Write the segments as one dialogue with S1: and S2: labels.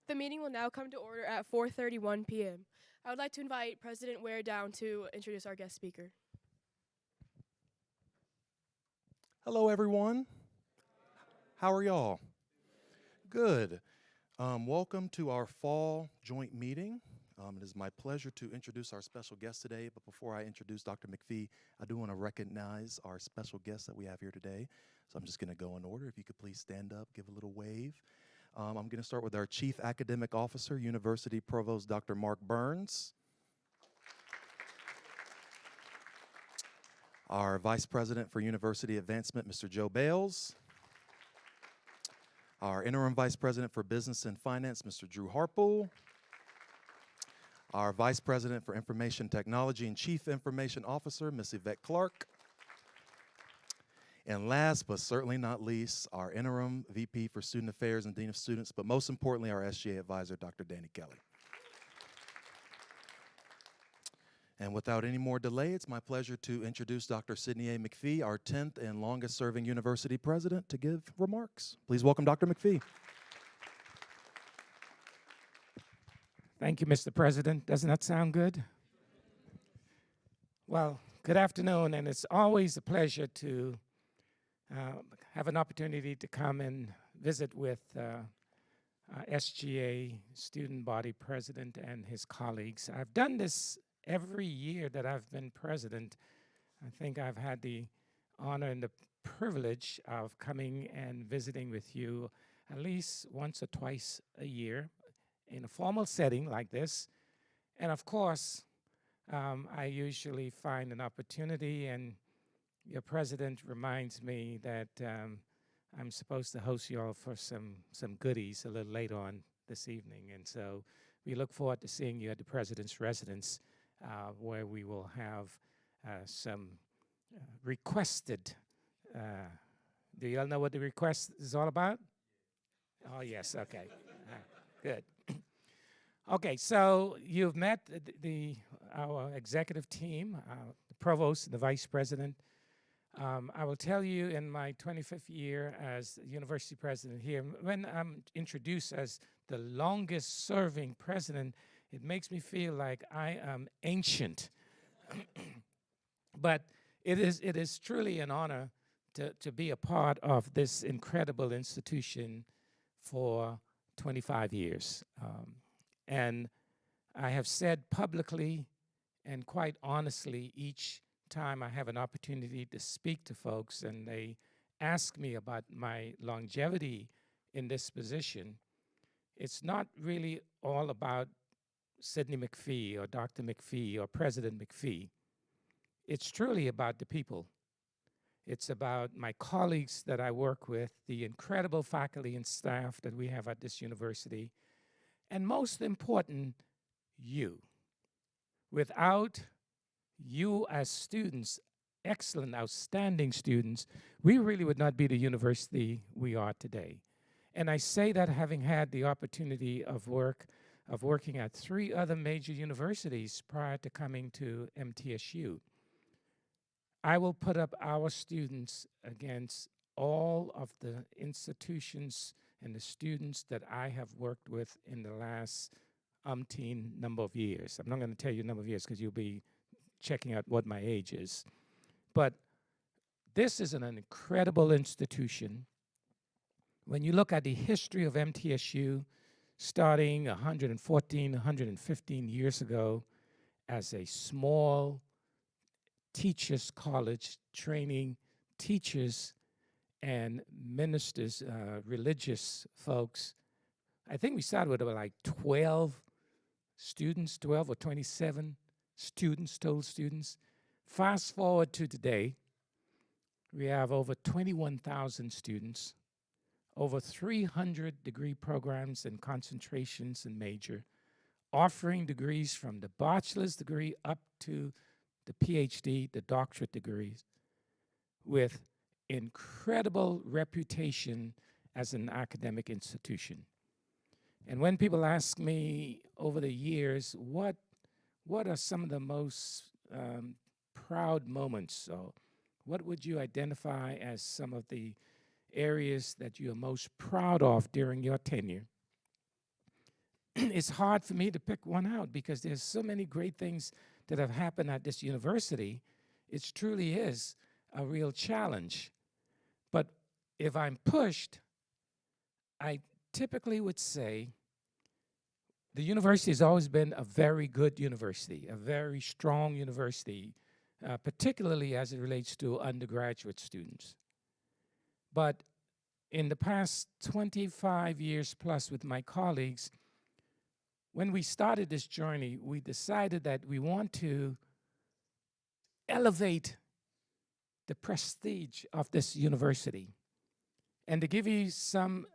S1: The meeting will now come to order at 4:31 p.m. I would like to invite President Ware down to introduce our guest speaker.
S2: Hello, everyone. How are y'all? Good. Welcome to our fall joint meeting. It is my pleasure to introduce our special guest today, but before I introduce Dr. McPhee, I do want to recognize our special guest that we have here today. So I'm just going to go in order. If you could please stand up, give a little wave. I'm going to start with our Chief Academic Officer, University Provost Dr. Mark Burns. Our Vice President for University Advancement, Mr. Joe Bales. Our Interim Vice President for Business and Finance, Mr. Drew Harpool. Our Vice President for Information Technology and Chief Information Officer, Ms. Yvette Clark. And last but certainly not least, our Interim VP for Student Affairs and Dean of Students, but most importantly, our SGA Advisor, Dr. Danny Kelly. And without any more delay, it's my pleasure to introduce Dr. Sidney A. McPhee, our 10th and longest serving university president, to give remarks. Please welcome Dr. McPhee.
S3: Thank you, Mr. President. Doesn't that sound good? Well, good afternoon, and it's always a pleasure to have an opportunity to come and visit with SGA student body president and his colleagues. I've done this every year that I've been president. I think I've had the honor and the privilege of coming and visiting with you at least once or twice a year in a formal setting like this. And of course, I usually find an opportunity, and your president reminds me that I'm supposed to host you all for some goodies a little later on this evening. And so we look forward to seeing you at the president's residence, where we will have some requested. Do you all know what the request is all about? Oh, yes, okay. Good. Okay, so you've met our executive team, the provost and the vice president. I will tell you, in my 25th year as university president here, when I'm introduced as the longest serving president, it makes me feel like I am ancient. But it is truly an honor to be a part of this incredible institution for 25 years. And I have said publicly and quite honestly each time I have an opportunity to speak to folks and they ask me about my longevity in this position, it's not really all about Sidney McPhee or Dr. McPhee or President McPhee. It's truly about the people. It's about my colleagues that I work with, the incredible faculty and staff that we have at this university, and most important, you. Without you as students, excellent, outstanding students, we really would not be the university we are today. And I say that having had the opportunity of working at 3 other major universities prior to coming to MTSU. I will put up our students against all of the institutions and the students that I have worked with in the last umpteen number of years. I'm not going to tell you the number of years because you'll be checking out what my age is. But this is an incredible institution. When you look at the history of MTSU, starting 114, 115 years ago as a small teachers' college training teachers and ministers, religious folks. I think we started with about like 12 students, 12 or 27 students, total students. Fast forward to today, we have over 21,000 students, over 300 degree programs and concentrations and major, offering degrees from the bachelor's degree up to the PhD, the doctorate degrees, with incredible reputation as an academic institution. And when people ask me over the years, what are some of the most proud moments, or what would you identify as some of the areas that you're most proud of during your tenure? it's hard for me to pick one out because there's so many great things that have happened at this university. It truly is a real challenge. But if I'm pushed, I typically would say the university has always been a very good university, a very strong university, particularly as it relates to undergraduate students. But in the past 25 years plus with my colleagues, when we started this journey, we decided that we want to elevate the prestige of this university. And to give you some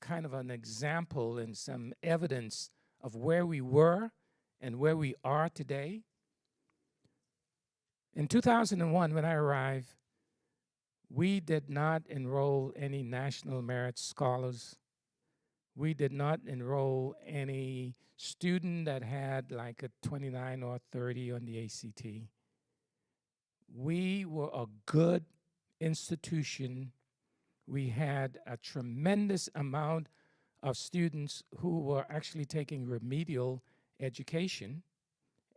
S3: kind of an example and some evidence of where we were and where we are today, in 2001, when I arrived, we did not enroll any National Merit Scholars. We did not enroll any student that had like a 29 or 30 on the ACT. We were a good institution. We had a tremendous amount of students who were actually taking remedial education,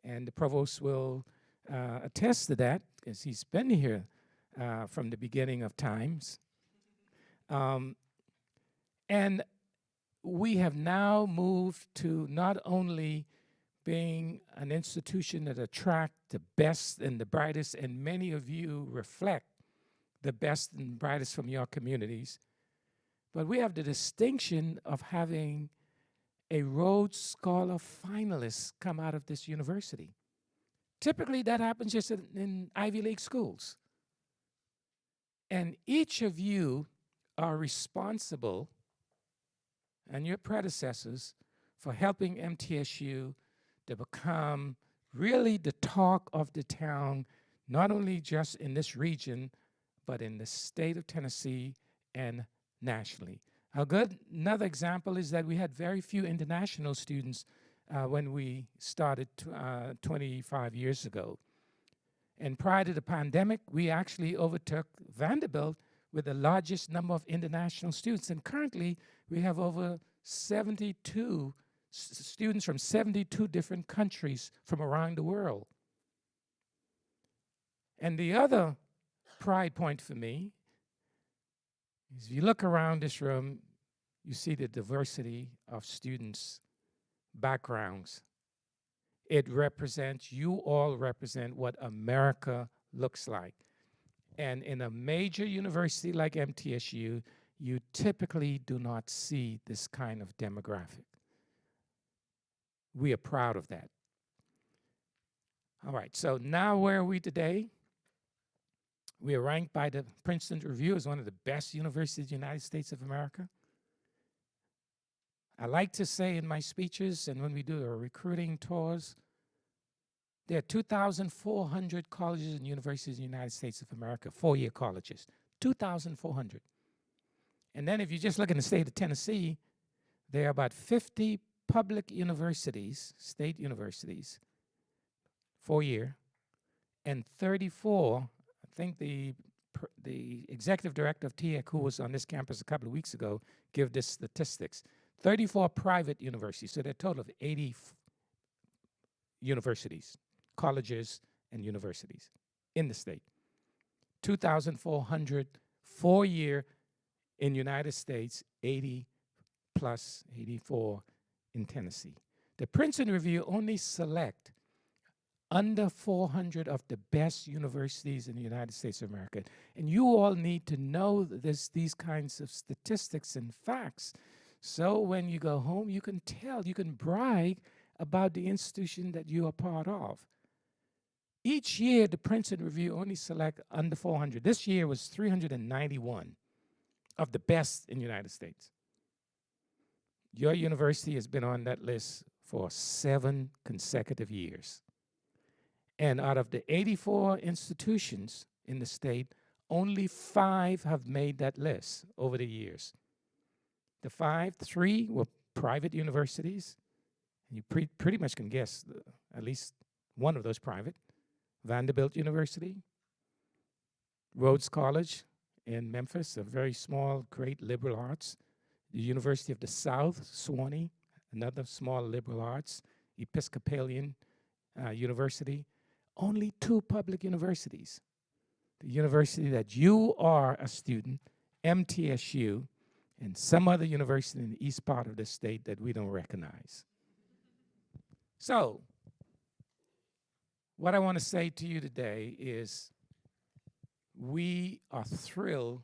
S3: and the provost will attest to that because he's been here from the beginning of times. And we have now moved to not only being an institution that attracts the best and the brightest, and many of you reflect the best and brightest from your communities, but we have the distinction of having a Rhodes Scholar finalist come out of this university. Typically, that happens just in Ivy League schools. And each of you are responsible, and your predecessors, for helping MTSU to become really the talk of the town, not only just in this region, but in the state of Tennessee and nationally. Another example is that we had very few international students when we started 25 years ago. And prior to the pandemic, we actually overtook Vanderbilt with the largest number of international students. And currently, we have over 72 students from 72 different countries from around the world. And the other pride point for me is if you look around this room, you see the diversity of students' backgrounds. It represents, you all represent what America looks like. And in a major university like MTSU, you typically do not see this kind of demographic. We are proud of that. All right, so now where are we today? We are ranked by the Princeton Review as one of the best universities in the United States of America. I like to say in my speeches and when we do our recruiting tours, there are 2,400 colleges and universities in the United States of America, four-year colleges, 2,400. And then if you just look in the state of Tennessee, there are about 50 public universities, state universities, four-year, and 34, I think the executive director of TEC, who was on this campus a couple of weeks ago, gave this statistics. 34 private universities, so there are a total of 80 universities, colleges, and universities in the state. 2,400 four-year in United States, 80 plus 84 in Tennessee. The Princeton Review only select under 400 of the best universities in the United States of America. And you all need to know these kinds of statistics and facts. So when you go home, you can tell, you can brag about the institution that you are part of. Each year, the Princeton Review only select under 400. This year was 391 of the best in the United States. Your university has been on that list for 7 consecutive years. And out of the 84 institutions in the state, only 5 have made that list over the years. The 3 were private universities. You pretty much can guess at least one of those private. Vanderbilt University, Rhodes College in Memphis, a very small, great liberal arts. The University of the South, Sewanee, another small liberal arts, Episcopalian university. Only 2 public universities. The university that you are a student, MTSU, and some other university in the east part of the state that we don't recognize. So, what I want to say to you today is we are thrilled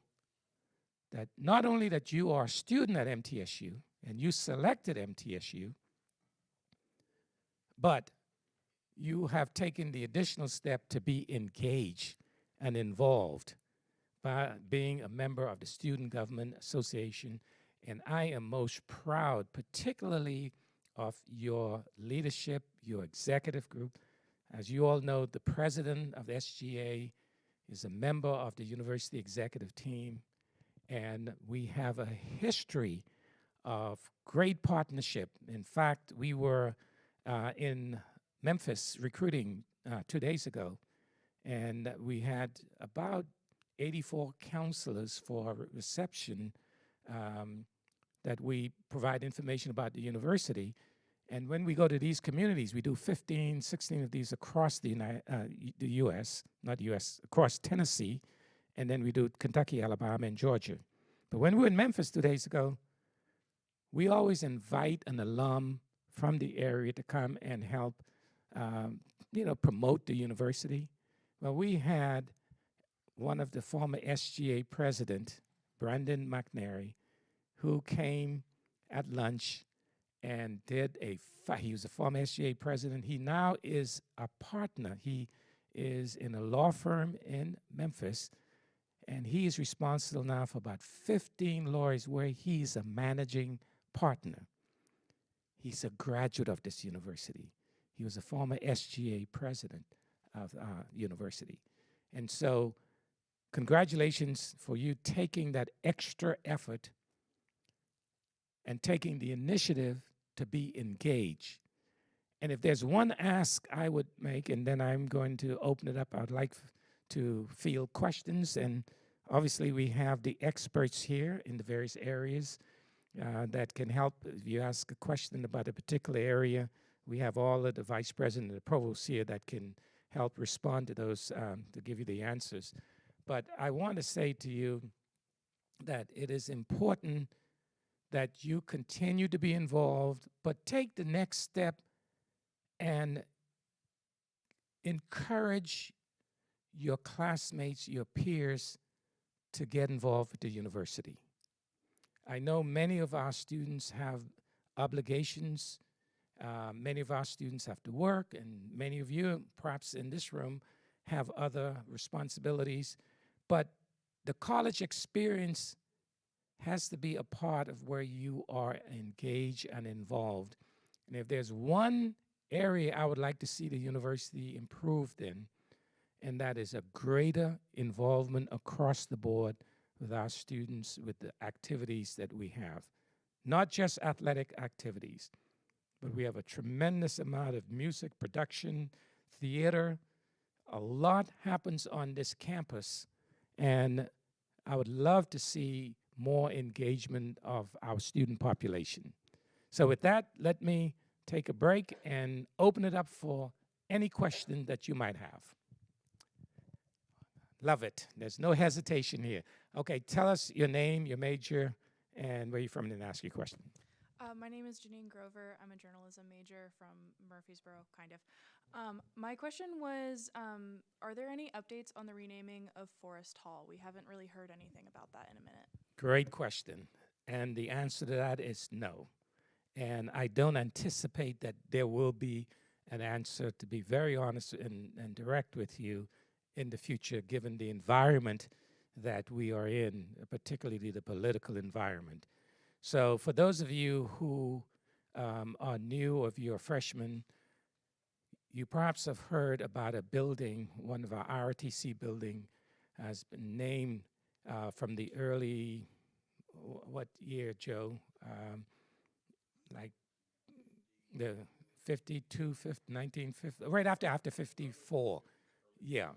S3: that not only that you are a student at MTSU and you selected MTSU, but you have taken the additional step to be engaged and involved by being a member of the Student Government Association. And I am most proud, particularly of your leadership, your executive group. As you all know, the president of SGA is a member of the university executive team, and we have a history of great partnership. In fact, we were in Memphis recruiting 2 days ago, and we had about 84 counselors for a reception that we provide information about the university. And when we go to these communities, we do 15, 16 of these across the U.S., not U.S., across Tennessee, and then we do Kentucky, Alabama, and Georgia. But when we were in Memphis 2 days ago, we always invite an alum from the area to come and help, promote the university. Well, we had one of the former SGA president, Brandon McNary, who came at lunch and did he was a former SGA president. He now is a partner. He is in a law firm in Memphis, and he is responsible now for about 15 lawyers where he's a managing partner. He's a graduate of this university. He was a former SGA president of our university. And so congratulations for you taking that extra effort and taking the initiative to be engaged. And if there's one ask I would make, and then I'm going to open it up, I'd like to field questions. And obviously we have the experts here in the various areas that can help. If you ask a question about a particular area, we have all of the vice president and the provost here that can help respond to those, to give you the answers. But I want to say to you that it is important that you continue to be involved, but take the next step and encourage your classmates, your peers, to get involved with the university. I know many of our students have obligations. Many of our students have to work, and many of you, perhaps in this room, have other responsibilities. But the college experience has to be a part of where you are engaged and involved. And if there's one area I would like to see the university improved in, and that is a greater involvement across the board with our students, with the activities that we have. Not just athletic activities, but we have a tremendous amount of music production, theater. A lot happens on this campus, and I would love to see more engagement of our student population. So with that, let me take a break and open it up for any question that you might have. Love it. There's no hesitation here. Okay, tell us your name, your major, and where you're from, and then ask your question.
S4: My name is Janine Grover. I'm a journalism major from Murfreesboro, kind of. My question was, are there any updates on the renaming of Forest Hall? We haven't really heard anything about that in a minute.
S3: Great question. And the answer to that is no. And I don't anticipate that there will be an answer, to be very honest and direct with you, in the future, given the environment that we are in, particularly the political environment. So for those of you who are new or if you're a freshman, you perhaps have heard about a building, one of our ROTC building has been named from the early, what year, Joe? Like the 52, 1950, right after 54, yeah,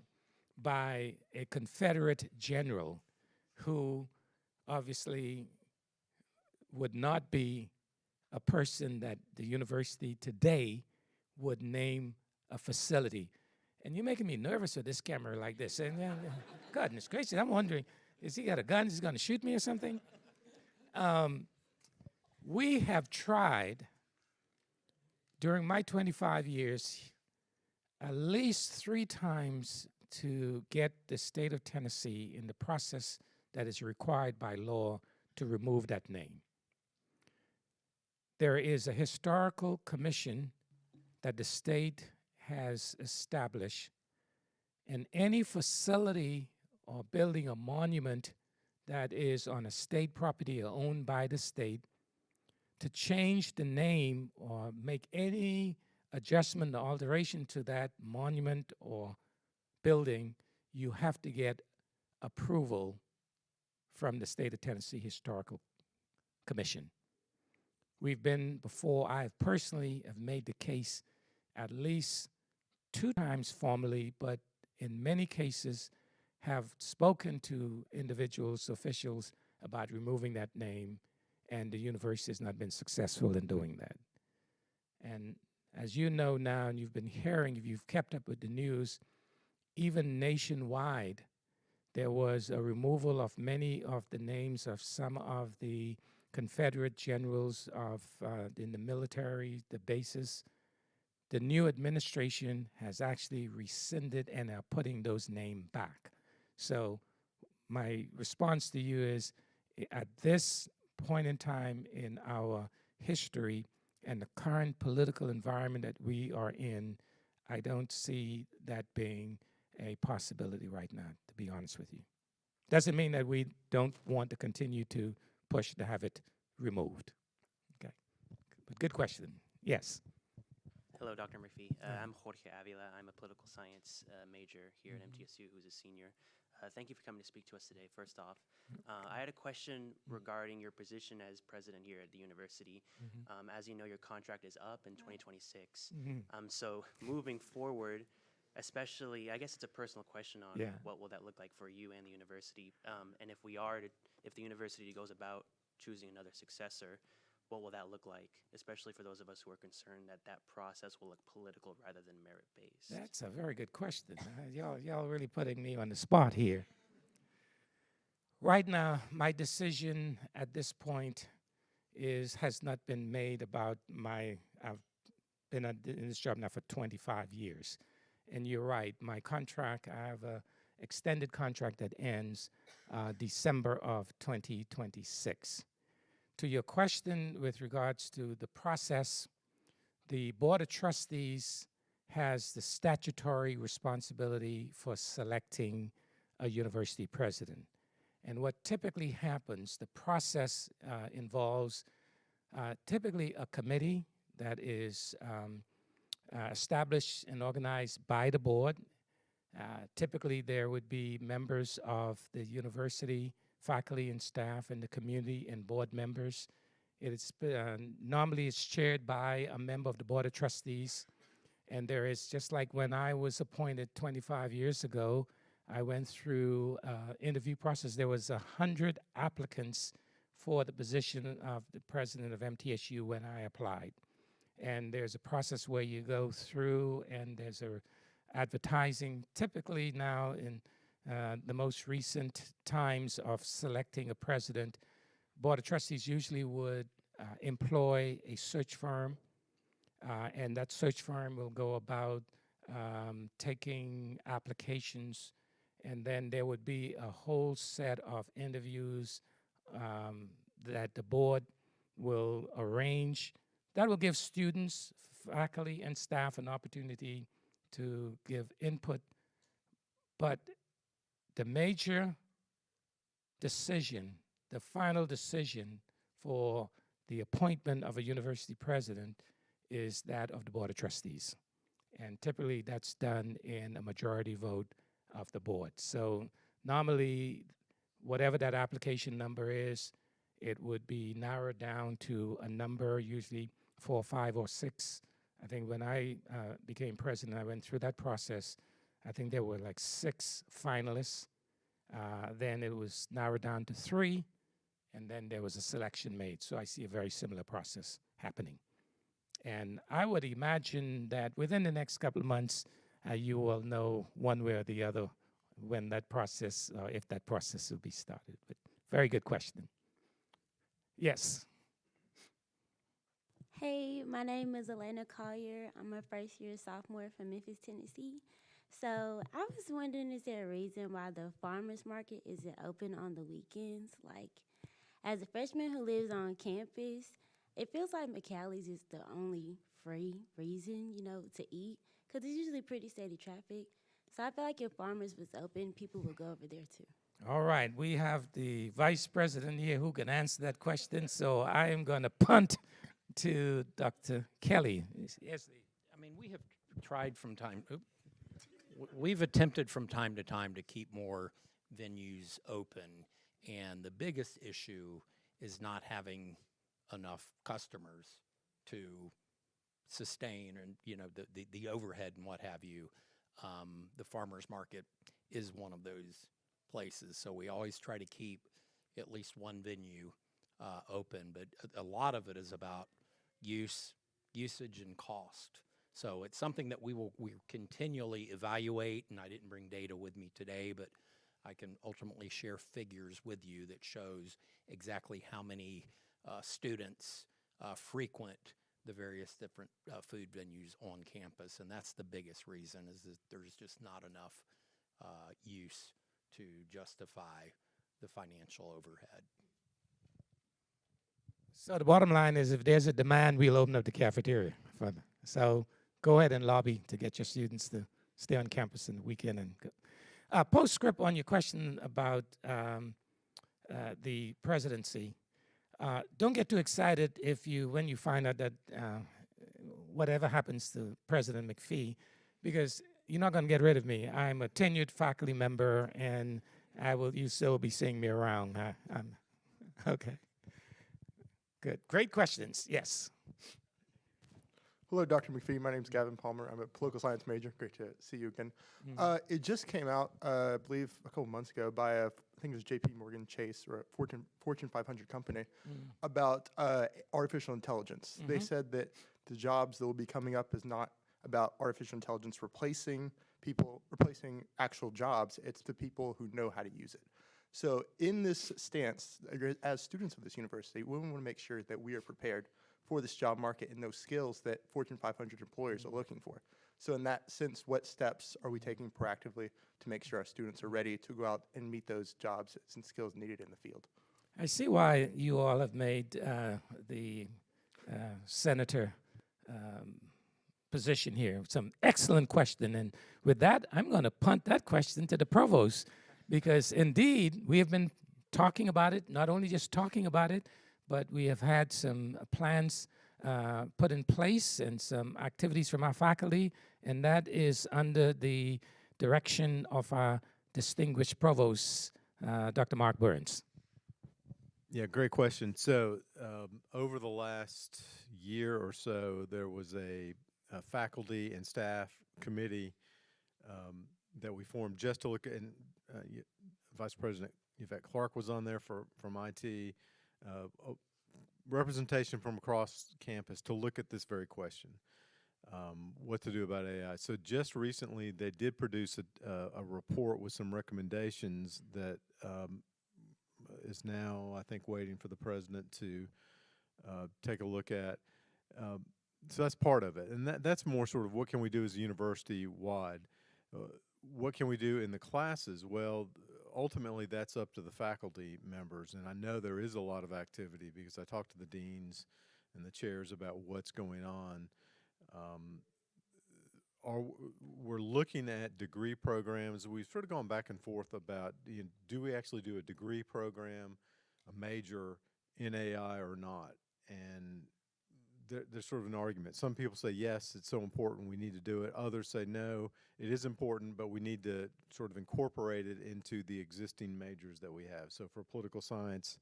S3: by a Confederate general who obviously would not be a person that the university today would name a facility. And you're making me nervous with this camera like this. And goodness gracious, I'm wondering, is he got a gun? Is he going to shoot me or something? We have tried during my 25 years at least 3 times to get the state of Tennessee in the process that is required by law to remove that name. There is a historical commission that the state has established, and any facility or building or monument that is on a state property or owned by the state, to change the name or make any adjustment or alteration to that monument or building, you have to get approval from the State of Tennessee Historical Commission. We've been before. I personally have made the case at least 2 times formally, but in many cases have spoken to individuals, officials, about removing that name, and the university has not been successful in doing that. And as you know now, and you've been hearing, if you've kept up with the news, even nationwide, there was a removal of many of the names of some of the Confederate generals in the military, the bases. The new administration has actually rescinded and are putting those names back. So my response to you is, at this point in time in our history and the current political environment that we are in, I don't see that being a possibility right now, to be honest with you. Doesn't mean that we don't want to continue to push to have it removed. Okay, but good question. Yes.
S5: Hello, Dr. McPhee. I'm Jorge Avila. I'm a political science major here at MTSU, who's a senior. Thank you for coming to speak to us today, first off. I had a question regarding your position as president here at the university. As you know, your contract is up in 2026. So moving forward, especially, I guess it's a personal question on what will that look like for you and the university. And if the university goes about choosing another successor, what will that look like, especially for those of us who are concerned that that process will look political rather than merit-based?
S3: That's a very good question. Y'all really putting me on the spot here. Right now, my decision at this point has not been made about I've been in this job now for 25 years. And you're right, my contract, I have an extended contract that ends December of 2026. To your question with regards to the process, the Board of Trustees has the statutory responsibility for selecting a university president. And what typically happens, the process involves typically a committee that is established and organized by the board. Typically, there would be members of the university, faculty and staff, and the community and board members. It is normally it's chaired by a member of the Board of Trustees. And there is, just like when I was appointed 25 years ago, I went through interview process. There was 100 applicants for the position of the president of MTSU when I applied. And there's a process where you go through, and there's a advertising. Typically now in the most recent times of selecting a president, Board of Trustees usually would employ a search firm, and that search firm will go about taking applications, and then there would be a whole set of interviews that the board will arrange. That will give students, faculty, and staff an opportunity to give input. But the major decision, the final decision for the appointment of a university president is that of the Board of Trustees. And typically that's done in a majority vote of the board. So normally, whatever that application number is, it would be narrowed down to a number, usually 4, 5, or 6. I think when I became president, I went through that process. I think there were like 6 finalists. Then it was narrowed down to 3, and then there was a selection made. So I see a very similar process happening. happening. And I would imagine that within the next couple of months, you will know one way or the other when that process, if that process will be started. But very good question. Yes.
S6: Hey, my name is Elena Collier. I'm a first year sophomore from Memphis, Tennessee. So I was wondering, is there a reason why the farmers market isn't open on the weekends? Like, as a freshman who lives on campus, it feels like McAlley's is the only free reason, to eat, because it's usually pretty steady traffic. So I feel like if farmers was open, people would go over there too.
S3: All right, we have the vice president here who can answer that question, so I am going to punt to Dr. Kelly. Yes.
S7: I mean, we have tried from time, we've attempted from time to keep more venues open, and the biggest issue is not having enough customers to sustain and, the overhead and what have you. The farmers market is one of those places, so we always try to keep at least one venue open, but a lot of it is about usage and cost. So it's something that we continually evaluate, and I didn't bring data with me today, but I can ultimately share figures with you that shows exactly how many students frequent the various different food venues on campus, and that's the biggest reason, is that there's just not enough use to justify the financial overhead.
S3: So the bottom line is, if there's a demand, we'll open up the cafeteria. So go ahead and lobby to get your students to stay on campus in the weekend. And go. Postscript on your question about the presidency. Don't get too excited when you find out that whatever happens to President McPhee, because you're not going to get rid of me. I'm a tenured faculty member, and you still will be seeing me around. Okay. Good. Great questions. Yes.
S8: Hello, Dr. McPhee. My name is Gavin Palmer. I'm a political science major. Great to see you again. It just came out, I believe, a couple months ago by I think it was J.P. Morgan Chase, or a Fortune 500 company, about artificial intelligence. They said that the jobs that will be coming up is not about artificial intelligence replacing people, replacing actual jobs. It's the people who know how to use it. So in this stance, as students of this university, we want to make sure that we are prepared for this job market and those skills that Fortune 500 employers are looking for. So in that sense, what steps are we taking proactively to make sure our students are ready to go out and meet those jobs and skills needed in the field?
S3: I see why you all have made the senator position here. Some excellent question. And with that, I'm going to punt that question to the provost, because indeed, we have been talking about it, not only just talking about it, but we have had some plans put in place and some activities from our faculty, and that is under the direction of our distinguished provost, Dr. Mark Burns.
S9: Yeah, great question. So over the last year or so, there was a faculty and staff committee that we formed just to look at, and Vice President Yvette Clark was on there from IT, representation from across campus to look at this very question, what to do about AI. So just recently, they did produce a report with some recommendations that is now, I think, waiting for the president to take a look at. So that's part of it. And that's more sort of what can we do as a university-wide. What can we do in the classes? Well, ultimately, that's up to the faculty members. And I know there is a lot of activity because I talked to the deans and the chairs about what's going on. We're looking at degree programs. We've sort of gone back and forth about, do we actually do a degree program, a major in AI or not? And there's sort of an argument. Some people say, yes, it's so important, we need to do it. Others say, no, it is important, but we need to sort of incorporate it into the existing majors that we have. So for political science,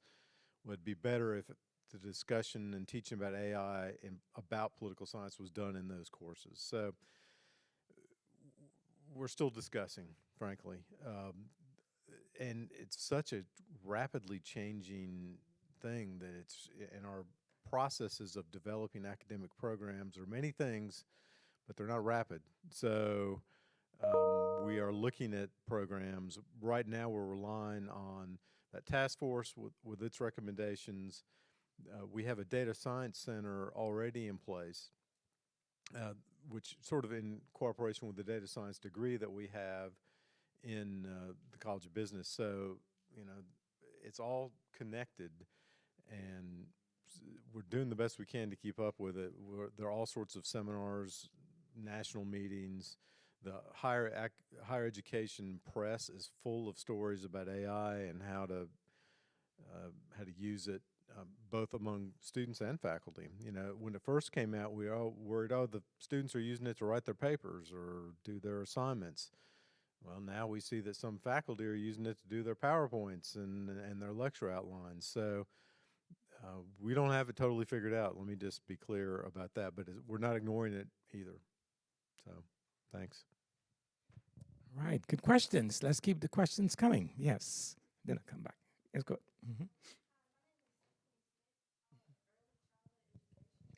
S9: it would be better if the discussion and teaching about AI and about political science was done in those courses. So we're still discussing, frankly. And it's such a rapidly changing thing that it's in our processes of developing academic programs are many things, but they're not rapid. So we are looking at programs. Right now we're relying on that task force with its recommendations. We have a data science center already in place, which sort of in cooperation with the data science degree that we have in the College of Business. So, it's all connected, and we're doing the best we can to keep up with it. There are all sorts of seminars, national meetings. The higher education press is full of stories about AI and how to use it, both among students and faculty. When it first came out, we were all worried, the students are using it to write their papers or do their assignments. Well, now we see that some faculty are using it to do their PowerPoints and their lecture outlines. So we don't have it totally figured out. Let me just be clear about that. But we're not ignoring it either. So thanks.
S3: Right, good questions. Let's keep the questions coming. Yes, then I'll come back. Let's go.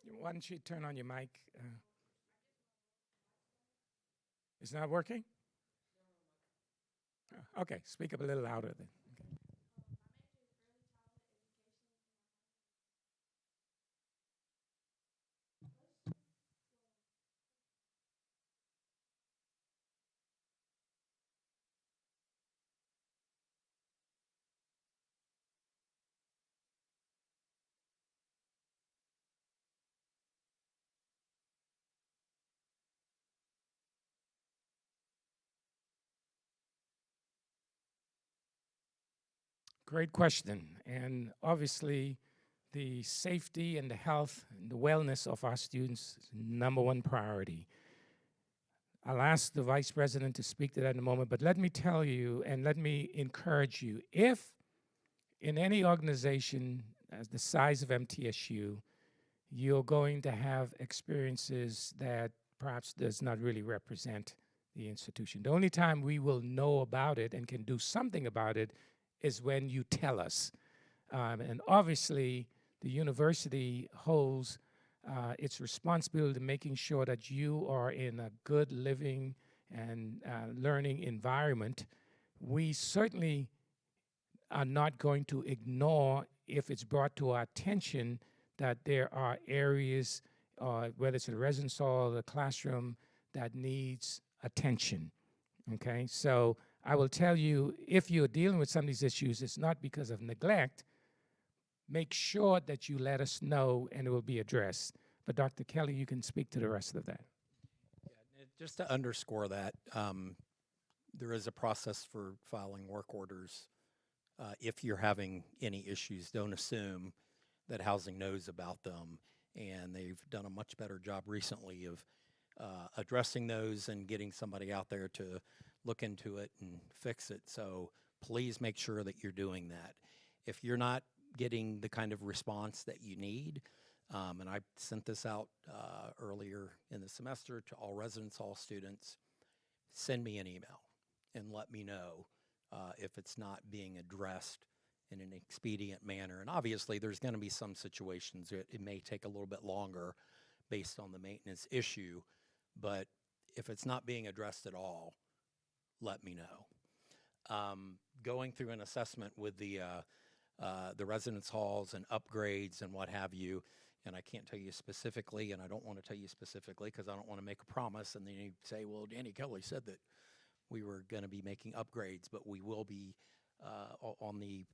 S3: Why don't you turn on your mic? It's not working? Okay, speak up a little louder then. Great question. And obviously, the safety and the health and the wellness of our students is number one priority. I'll ask the Vice President to speak to that in a moment, but let me tell you and let me encourage you, if in any organization as the size of MTSU, you're going to have experiences that perhaps does not really represent the institution. The only time we will know about it and can do something about it is when you tell us. And obviously, the university holds its responsibility to making sure that you are in a good living and learning environment. We certainly are not going to ignore if it's brought to our attention that there are areas, whether it's a residence hall or the classroom, that needs attention, okay? So I will tell you, if you're dealing with some of these issues, it's not because of neglect. Make sure that you let us know and it will be addressed. But Dr. Kelly, you can speak to the rest of that.
S7: Yeah, just to underscore that, there is a process for filing work orders. If you're having any issues, don't assume that housing knows about them. And they've done a much better job recently of addressing those and getting somebody out there to look into it and fix it. So please make sure that you're doing that. If you're not getting the kind of response that you need, and I sent this out earlier in the semester to all residence hall students, send me an email and let me know if it's not being addressed in an expedient manner. And obviously there's going to be some situations that it may take a little bit longer based on the maintenance issue, but if it's not being addressed at all, let me know. Going through an assessment with the residence halls and upgrades and what have you, and I can't tell you specifically, and I don't want to tell you specifically because I don't want to make a promise, and then you say, well, Danny Kelly said that we were going to be making upgrades, but we will be on the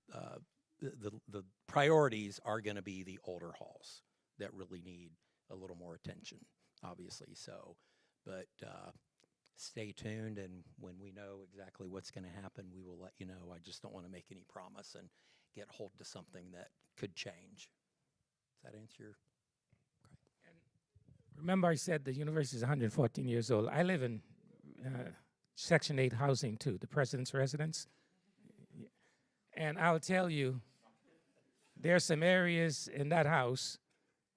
S7: priorities are going to be the older halls that really need a little more attention, obviously. So, but stay tuned, and when we know exactly what's going to happen, we will let you know. I just don't want to make any promise and get hold to something that could change. Does that answer your? Okay.
S3: And remember, I said the university is 114 years old. I live in Section 8 housing too, the president's residence. And I'll tell you, there are some areas in that house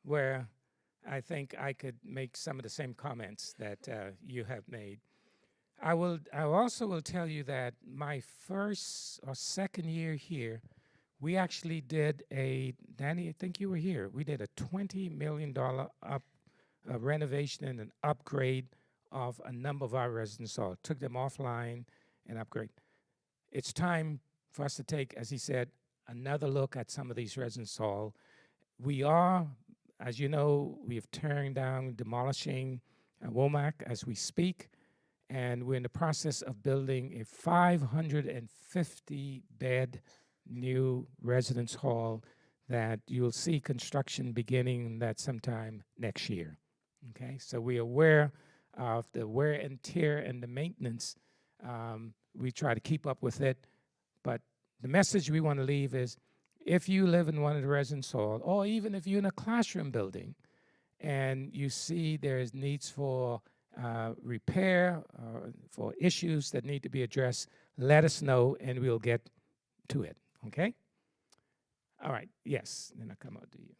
S3: where I think I could make some of the same comments that you have made. I also will tell you that my first or second year here, we actually did Danny, I think you were here. We did a $20 million renovation and an upgrade of a number of our residence halls. Took them offline and upgrade. It's time for us to take, as he said, another look at some of these residence halls. We are, as you know, we have turned down, demolishing Womack as we speak, and we're in the process of building a 550-bed new residence hall that you'll see construction beginning that sometime next year. Okay, so we're aware of the wear and tear and the maintenance. We try to keep up with it, but the message we want to leave is if you live in one of the residence halls, or even if you're in a classroom building and you see there's needs for repair, for issues that need to be addressed, let us know and we'll get to it, okay? All right, yes, then I come out to you.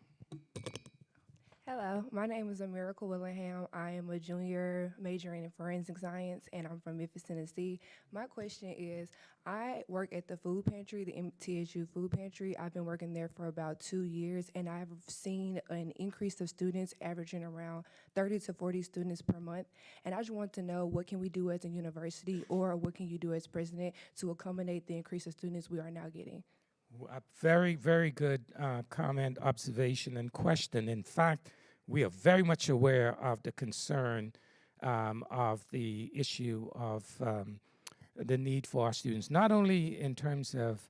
S10: Hello, my name is Miracle Willingham. I am a junior majoring in forensic science, and I'm from Memphis, Tennessee. My question is, I work at the food pantry, the MTSU food pantry. I've been working there for about 2 years, and I've seen an increase of students averaging around 30 to 40 students per month. And I just want to know, what can we do as a university, or what can you do as president to accommodate the increase of students we are now getting?
S3: A very, very good comment, observation, and question. In fact, we are very much aware of the concern of the issue of the need for our students, not only in terms of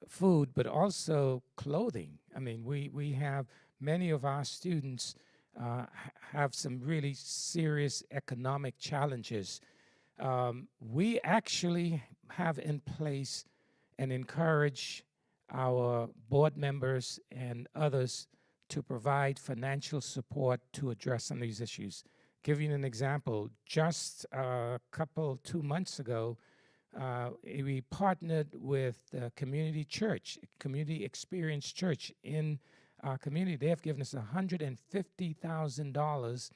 S3: food, but also clothing. I mean, we have many of our students have some really serious economic challenges. We actually have in place and encourage our board members and others to provide financial support to address some of these issues. Give you an example, just 2 months ago, we partnered with the community church, Community Experience Church in our community. They have given us $150,000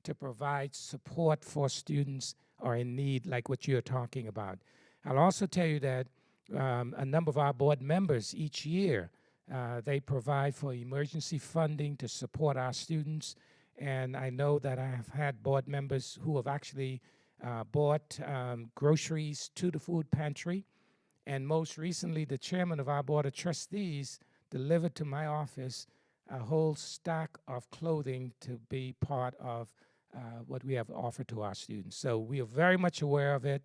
S3: to provide support for students who are in need, like what you're talking about. I'll also tell you that a number of our board members each year, they provide for emergency funding to support our students. And I know that I have had board members who have actually bought groceries to the food pantry. And most recently, the chairman of our board of trustees delivered to my office a whole stack of clothing to be part of what we have offered to our students. So we are very much aware of it.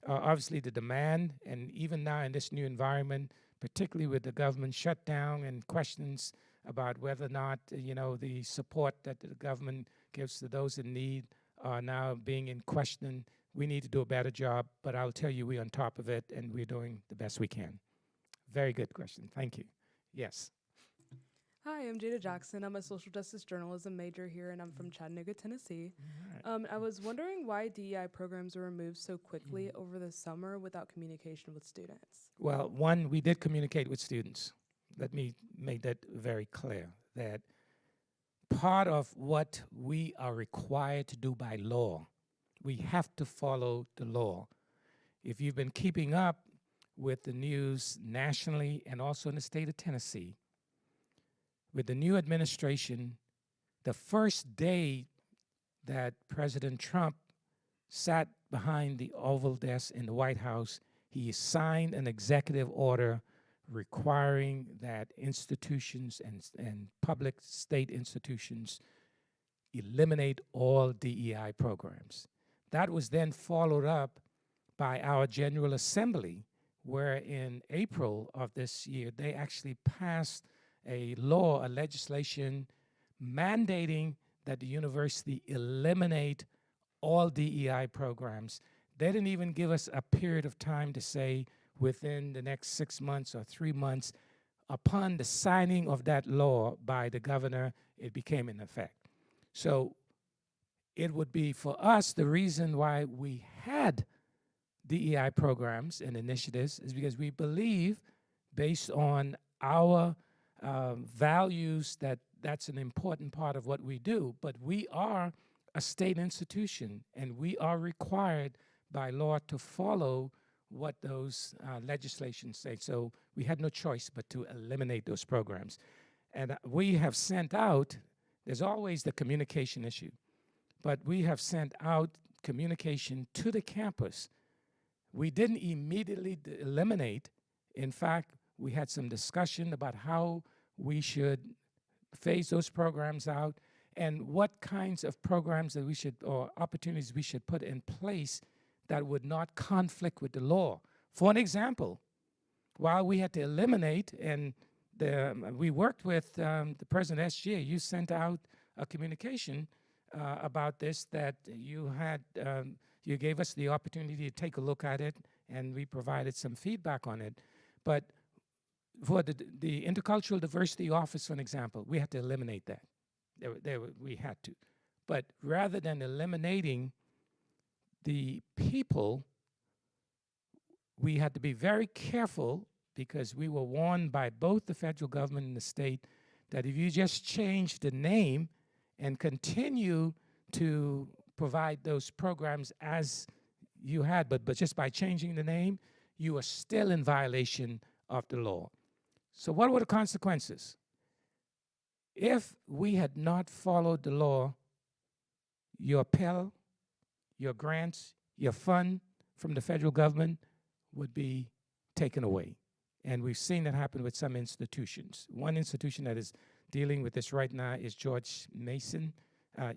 S3: Obviously, the demand, and even now in this new environment, particularly with the government shutdown and questions about whether or not, the support that the government gives to those in need are now being in question. We need to do a better job, but I'll tell you, we're on top of it, and we're doing the best we can. Very good question. Thank you. Yes.
S11: Hi, I'm Jada Jackson. I'm a social justice journalism major here, and I'm from Chattanooga, Tennessee. I was wondering why DEI programs were removed so quickly over the summer without communication with students.
S3: Well, one, we did communicate with students. Let me make that very clear, that part of what we are required to do by law, we have to follow the law. If you've been keeping up with the news nationally and also in the state of Tennessee, with the new administration, the first day that President Trump sat behind the Oval Desk in the White House, he signed an executive order requiring that institutions and public state institutions eliminate all DEI programs. That was then followed up by our General Assembly, where in April of this year, they actually passed a law, a legislation mandating that the university eliminate all DEI programs. They didn't even give us a period of time to say within the next 6 months or 3 months. Upon the signing of that law by the governor, it became in effect. So it would be for us, the reason why we had DEI programs and initiatives is because we believe, based on our values, that's an important part of what we do. But we are a state institution, and we are required by law to follow what those legislations say. So we had no choice but to eliminate those programs. And we have sent out, there's always the communication issue, but we have sent out communication to the campus. We didn't immediately eliminate. In fact, we had some discussion about how we should phase those programs out and what kinds of programs that we should, or opportunities we should put in place that would not conflict with the law. For an example, while we had to eliminate, and we worked with the president of SGA, you sent out a communication about this that you had, you gave us the opportunity to take a look at it, and we provided some feedback on it. But for the Intercultural Diversity Office, for an example, we had to eliminate that. We had to. But rather than eliminating the people, we had to be very careful, because we were warned by both the federal government and the state that if you just change the name and continue to provide those programs as you had, but just by changing the name, you are still in violation of the law. So what were the consequences? If we had not followed the law, your Pell, your grants, your fund from the federal government would be taken away. And we've seen that happen with some institutions. One institution that is dealing with this right now is George Mason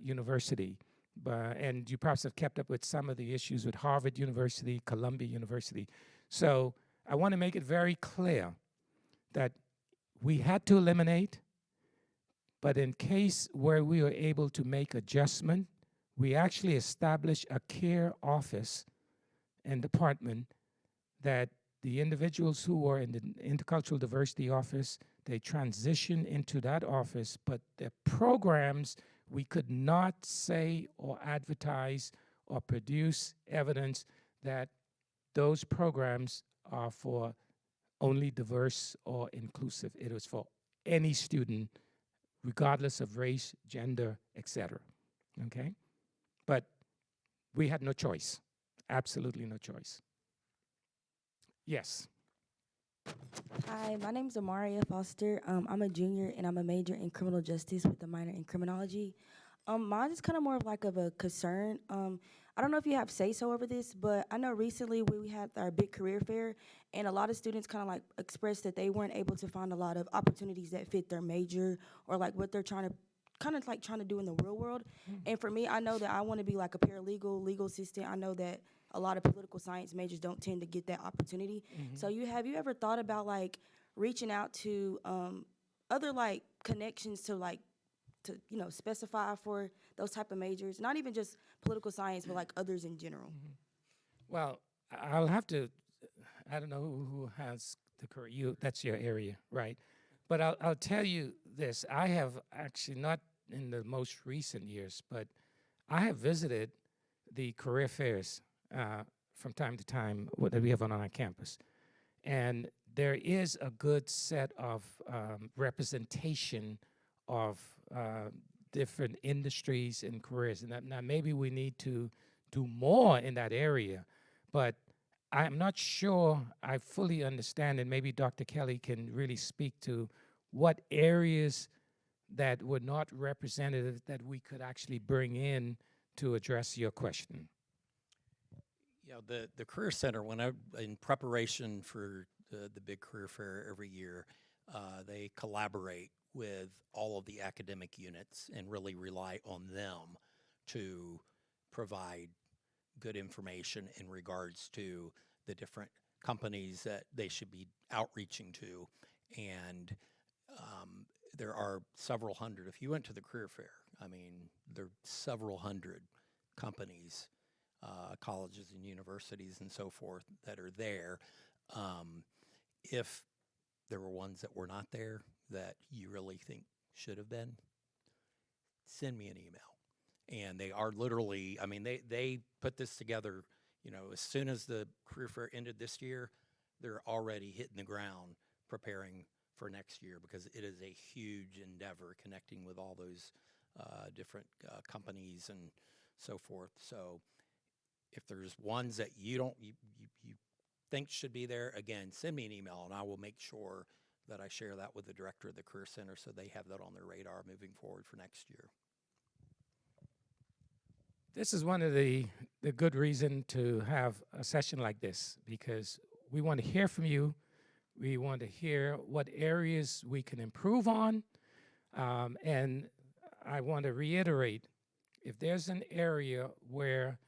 S3: University. And you perhaps have kept up with some of the issues with Harvard University, Columbia University. So I want to make it very clear that we had to eliminate, but in case where we were able to make adjustment, we actually established a care office and department that the individuals who were in the Intercultural Diversity Office, they transition into that office, but the programs, we could not say or advertise or produce evidence that those programs are for only diverse or inclusive. It was for any student, regardless of race, gender, etc. Okay? But we had no choice, absolutely no choice. Yes.
S12: Hi, my name is Amaria Foster. I'm a junior and I'm a major in criminal justice with a minor in criminology. Mine is kind of more of like of a concern. I don't know if you have say-so over this, but I know recently we had our big career fair, and a lot of students kind of like expressed that they weren't able to find a lot of opportunities that fit their major or like what they're trying to do in the real world. And for me, I know that I want to be like a paralegal, legal assistant. I know that a lot of political science majors don't tend to get that opportunity. So have you ever thought about like reaching out to other like connections to specify for those type of majors, not even just political science, but like others in general?
S3: Well, I'll have to, I don't know who has the career, that's your area, right? But I'll tell you this, I have actually, not in the most recent years, but I have visited the career fairs from time to time that we have on our campus. And there is a good set of representation of different industries and careers. And now maybe we need to do more in that area, but I'm not sure I fully understand, and maybe Dr. Kelly can really speak to what areas that were not representative that we could actually bring in to address your question.
S7: Yeah, the Career Center, in preparation for the big career fair every year, they collaborate with all of the academic units and really rely on them to provide good information in regards to the different companies that they should be outreaching to. And there are several hundred. If you went to the career fair, I mean, there are several hundred companies, colleges and universities and so forth that are there. If there were ones that were not there that you really think should have been, send me an email. And they are literally, I mean, they put this together, as soon as the career fair ended this year, they're already hitting the ground preparing for next year, because it is a huge endeavor connecting with all those different companies and so forth. So if there's ones that you think should be there, again, send me an email and I will make sure that I share that with the director of the Career Center so they have that on their radar moving forward for next year.
S3: This is one of the good reason to have a session like this, because we want to hear from you. We want to hear what areas we can improve on. And I want to reiterate, if there's an area where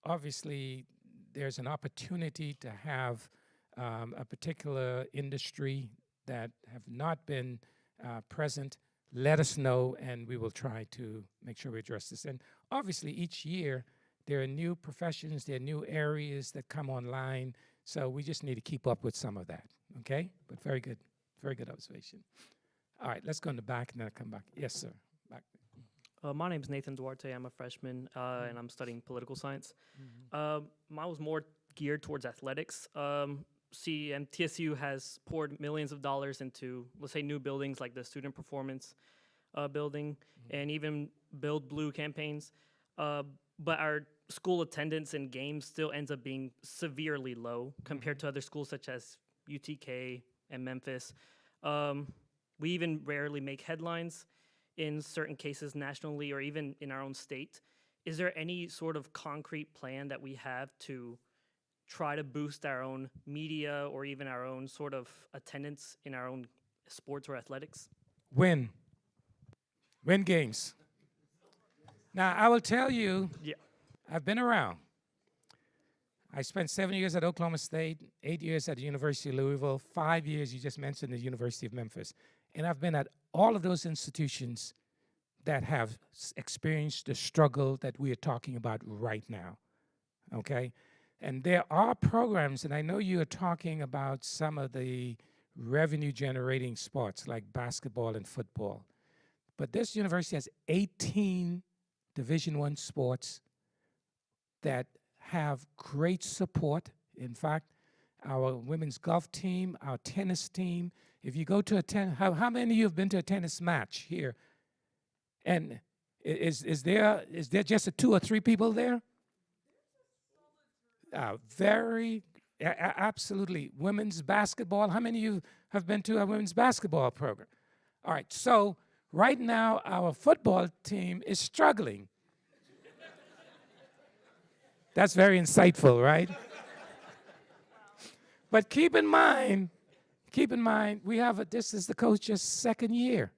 S3: obviously there's an opportunity to have a particular industry that have not been present, let us know, and we will try to make sure we address this. And obviously, each year, there are new professions, there are new areas that come online, so we just need to keep up with some of that, okay? But very good observation. All right, let's go in the back, and then I'll come back. Yes, sir, back.
S13: My name's Nathan Duarte. I'm a freshman, and I'm studying political science. Mine was more geared towards athletics. MTSU has poured millions of dollars into, let's say, new buildings like the student performance building and even Build Blue campaigns. But our school attendance in games still ends up being severely low compared to other schools such as UTK and Memphis. We even rarely make headlines in certain cases nationally or even in our own state. Is there any sort of concrete plan that we have to try to boost our own media or even our own sort of attendance in our own sports or athletics?
S3: Win games. Now, I will tell you, I've been around. I spent 7 years at Oklahoma State, 8 years at the University of Louisville, 5 years, you just mentioned, the University of Memphis. And I've been at all of those institutions that have experienced the struggle that we are talking about right now, okay? And there are programs, and I know you are talking about some of the revenue-generating sports like basketball and football. But this university has 18 Division I sports that have great support. In fact, our women's golf team, our tennis team, if you go to a how many of you have been to a tennis match here? And is there just 2 or 3 people there? Absolutely. Women's basketball. How many of you have been to a women's basketball program? All right, so right now our football team is struggling. That's very insightful, right? But keep in mind, this is the coach's second year.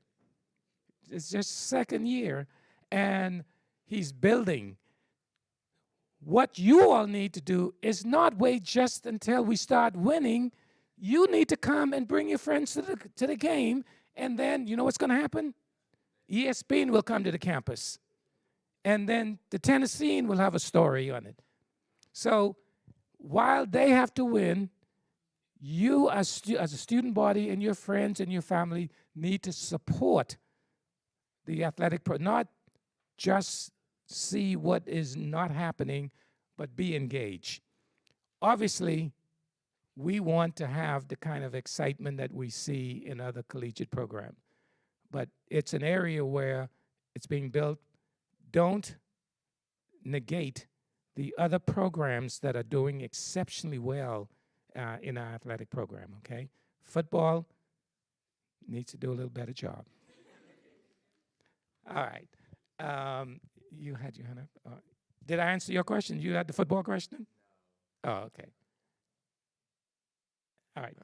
S3: It's just second year, and he's building. What you all need to do is not wait just until we start winning. You need to come and bring your friends to the game, and then you know what's going to happen? ESPN will come to the campus, and then the Tennessean will have a story on it. So while they have to win, you as a student body and your friends and your family need to support the athletic not just see what is not happening, but be engaged. Obviously, we want to have the kind of excitement that we see in other collegiate programs, but it's an area where it's being built. Don't negate the other programs that are doing exceptionally well in our athletic program, okay? Football needs to do a little better job. All right. You had your hand up. Did I answer your question? You had the football question? Oh, okay. All right.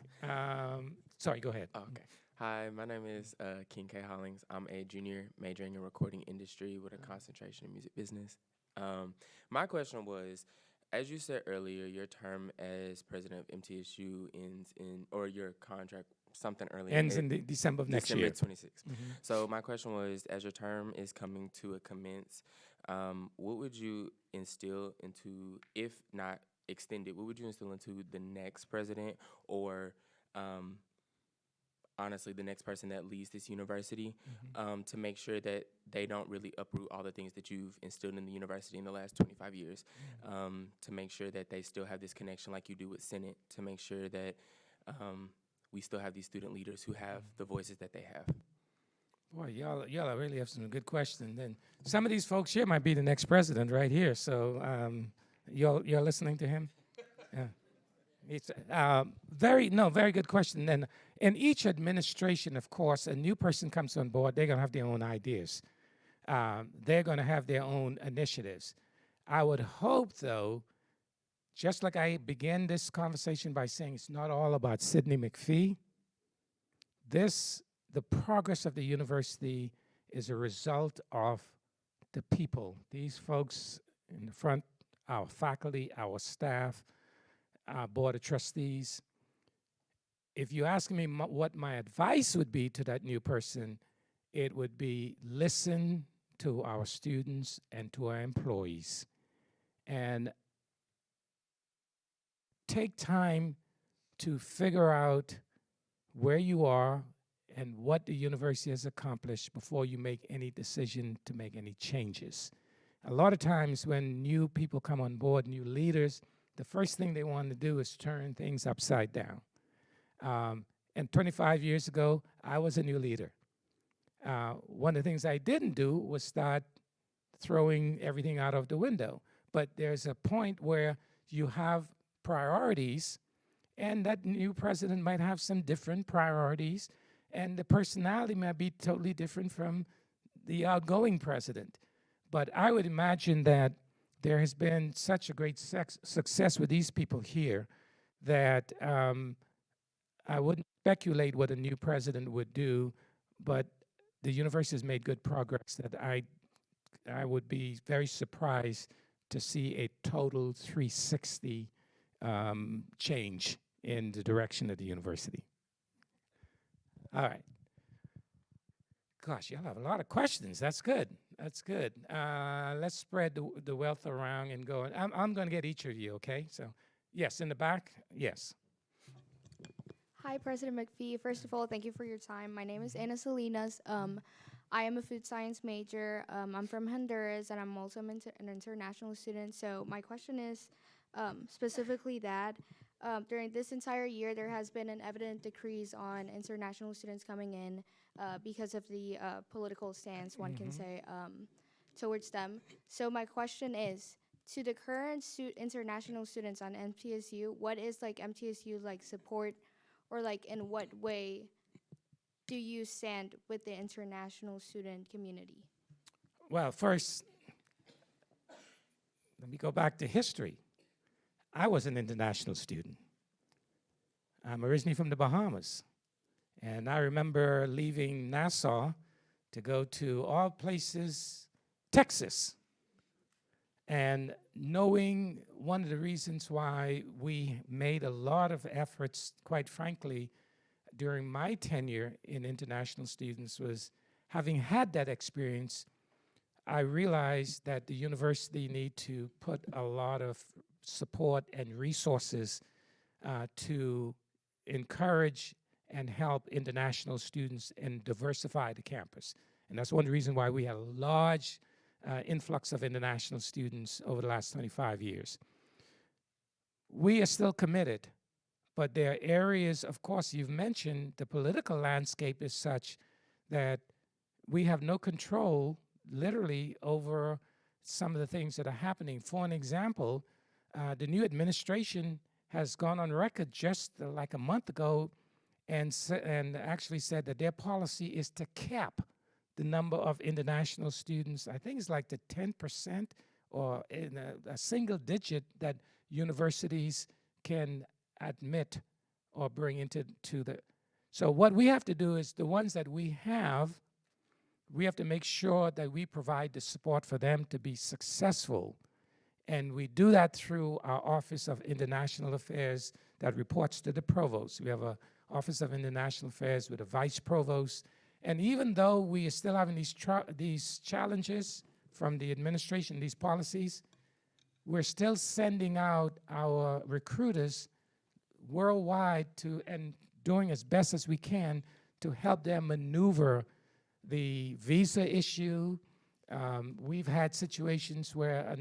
S3: Sorry, go ahead.
S14: Oh, okay. Hi, my name is King K. Hollings. I'm a junior majoring in recording industry with a concentration in music business. My question was, as you said earlier, your term as president of MTSU ends or your contract something early
S3: ends in December of next year.
S14: December 26th. So my question was, as your term is coming to a commence, what would you instill into, if not extended, what would you instill into the next president or honestly the next person that leads this university to make sure that they don't really uproot all the things that you've instilled in the university in the last 25 years, to make sure that they still have this connection like you do with Senate, to make sure that we still have these student leaders who have the voices that they have.
S3: Boy, y'all really have some good questions. And some of these folks here might be the next president right here. So you're listening to him? It's very good question. And in each administration, of course, a new person comes on board, they're going to have their own ideas. They're going to have their own initiatives. I would hope, though, just like I began this conversation by saying it's not all about Sidney McPhee, the progress of the university is a result of the people, these folks in the front, our faculty, our staff, our board of trustees. If you ask me what my advice would be to that new person, it would be listen to our students and to our employees and take time to figure out where you are and what the university has accomplished before you make any decision to make any changes. A lot of times when new people come on board, new leaders, the first thing they want to do is turn things upside down. And 25 years ago, I was a new leader. One of the things I didn't do was start throwing everything out of the window. But there's a point where you have priorities, and that new president might have some different priorities, and the personality might be totally different from the outgoing president. But I would imagine that there has been such a great success with these people here that I wouldn't speculate what a new president would do, but the university has made good progress that I would be very surprised to see a total 360 change in the direction of the university. All right. Gosh, y'all have a lot of questions. That's good. That's good. Let's spread the wealth around and go. I'm going to get each of you, okay? So, yes, in the back, yes.
S15: Hi, President McPhee. First of all, thank you for your time. My name is Ana Salinas. I am a food science major. I'm from Honduras, and I'm also an international student. So my question is specifically that during this entire year, there has been an evident decrease on international students coming in because of the political stance, one can say, towards them. So my question is, to the current international students on MTSU, what is like MTSU's like support, or like in what way do you stand with the international student community?
S3: Well, first, let me go back to history. I was an international student. I'm originally from the Bahamas. And I remember leaving Nassau to go to all places, Texas. And knowing one of the reasons why we made a lot of efforts, quite frankly, during my tenure in international students was having had that experience, I realized that the university need to put a lot of support and resources to encourage and help international students and diversify the campus. And that's one reason why we had a large influx of international students over the last 25 years. We are still committed, but there are areas, of course, you've mentioned the political landscape is such that we have no control, literally, over some of the things that are happening. For an example, the new administration has gone on record just like a month ago and actually said that their policy is to cap the number of international students. I think it's like the 10% or in a single digit that universities can admit or bring into the. So what we have to do is the ones that we have to make sure that we provide the support for them to be successful. And we do that through our Office of International Affairs that reports to the provost. We have an Office of International Affairs with a vice provost. And even though we are still having these challenges from the administration, these policies, we're still sending out our recruiters worldwide and doing as best as we can to help them maneuver the visa issue. We've had situations where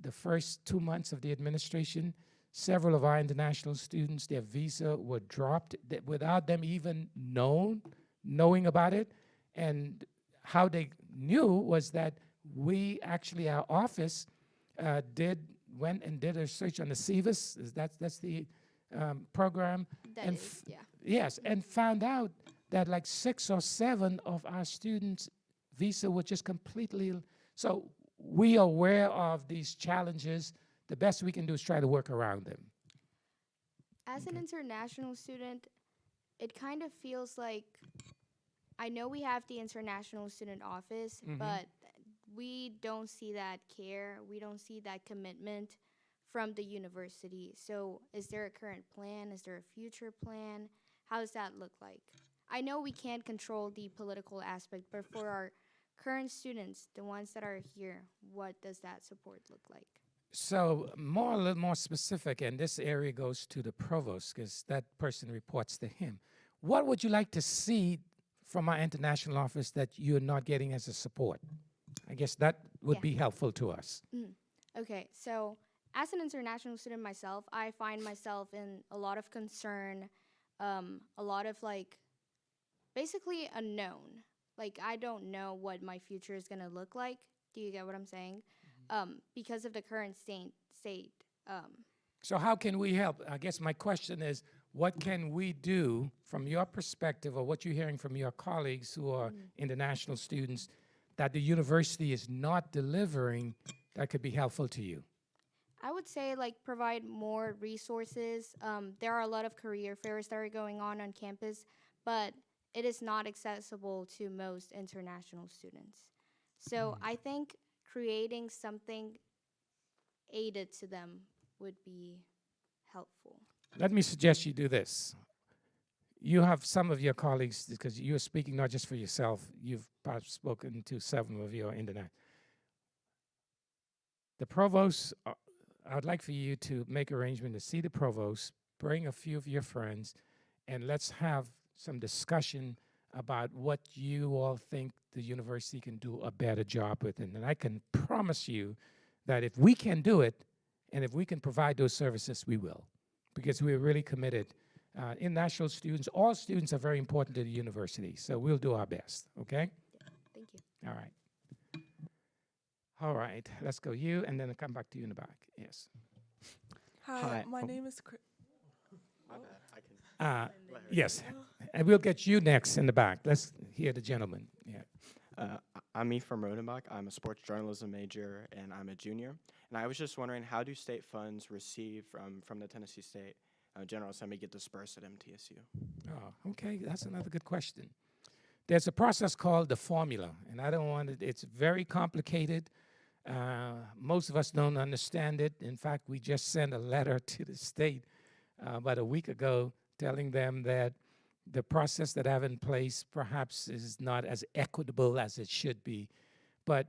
S3: the first 2 months of the administration, several of our international students, their visa were dropped without them even knowing about it. And how they knew was that our office went and did a research on the SEVIS. That's the program.
S15: That
S3: and
S15: is, yeah.
S3: Yes, and found out that like 6 or 7 of our students' visa were just completely. So we are aware of these challenges. The best we can do is try to work around them.
S15: As an international student, it kind of feels like, I know we have the international student office, but we don't see that care. We don't see that commitment from the university. So is there a current plan? Is there a future plan? How does that look like? I know we can't control the political aspect, but for our current students, the ones that are here, what does that support look like?
S3: So a little more specific, and this area goes to the provost because that person reports to him. What would you like to see from our international office that you're not getting as a support? I guess that would be helpful to us.
S15: Okay, so as an international student myself, I find myself in a lot of concern, a lot of like, basically unknown. Like, I don't know what my future is gonna look like. Do you get what I'm saying? Because of the current state.
S3: So how can we help? I guess my question is, what can we do from your perspective or what you're hearing from your colleagues who are international students that the university is not delivering that could be helpful to you?
S15: I would say like provide more resources. There are a lot of career fairs that are going on campus, but it is not accessible to most international students. So I think creating something aided to them would be helpful.
S3: Let me suggest you do this. You have some of your colleagues, because you're speaking not just for yourself, you've perhaps spoken to several of your internet. The provost, I'd like for you to make arrangement to see the provost, bring a few of your friends, and let's have some discussion about what you all think the university can do a better job with. And I can promise you that if we can do it, and if we can provide those services, we will, because we're really committed. International students, all students are very important to the university, so we'll do our best, okay?
S15: Yeah, thank you.
S3: All right. All right, let's go you, and then I'll come back to you in the back. Yes.
S16: Hi. My name is Chris.
S3: Yes, and we'll get you next in the back. Let's hear the gentleman. Yeah.
S17: I'm me from Rodenbach. I'm a sports journalism major, and I'm a junior. And I was just wondering, how do state funds received from the Tennessee State General Assembly get dispersed at MTSU?
S3: Oh, okay, that's another good question. There's a process called the formula, and I don't want it, it's very complicated. Most of us don't understand it. In fact, we just sent a letter to the state about a week ago telling them that the process that I have in place perhaps is not as equitable as it should be. But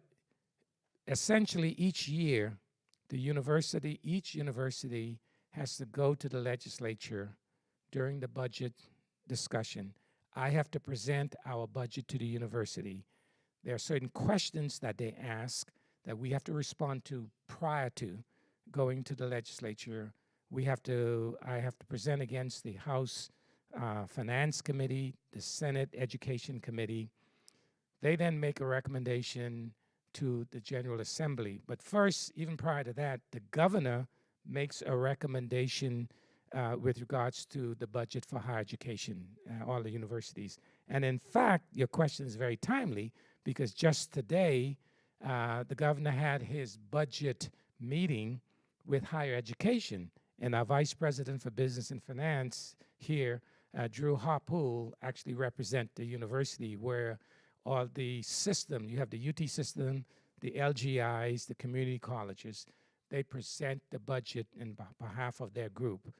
S3: essentially each year, each university has to go to the legislature during the budget discussion. I have to present our budget to the university. There are certain questions that they ask that we have to respond to prior to going to the legislature. I have to present against the House Finance Committee, the Senate Education Committee. They then make a recommendation to the General Assembly. But first, even prior to that, the governor makes a recommendation with regards to the budget for higher education, all the universities. And in fact, your question is very timely because just today, the governor had his budget meeting with higher education. And our Vice President for Business and Finance here, Drew Harpool, actually represent the university where all the system, you have the UT system, the LGIs, the community colleges, they present the budget in behalf of their group.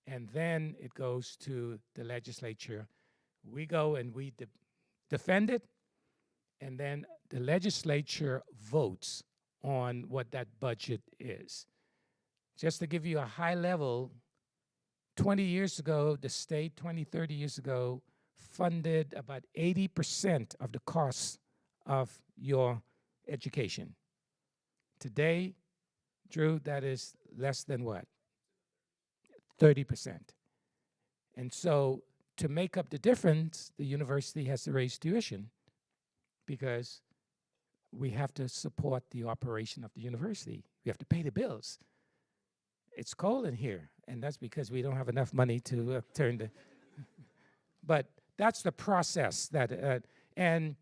S3: And then it goes to the legislature. We go and we defend it, and then the legislature votes on what that budget is. Just to give you a high level, 20 years ago, the state, 20, 30 years ago, funded about 80% of the costs of your education. Today, Drew, that is less than what? 30%. And so to make up the difference, the university has to raise tuition because we have to support the operation of the university. We have to pay the bills. It's cold in here, and that's because we don't have enough money to turn the. But that's the process and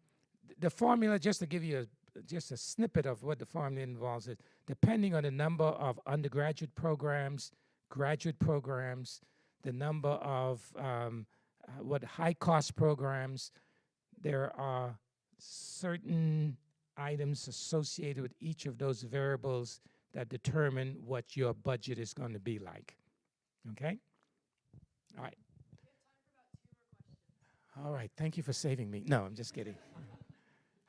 S3: the formula. Just to give you just a snippet of what the formula involves, is depending on the number of undergraduate programs, graduate programs, the number of what high-cost programs, there are certain items associated with each of those variables that determine what your budget is going to be like. Okay? All right. All right, thank you for saving me. No, I'm just kidding.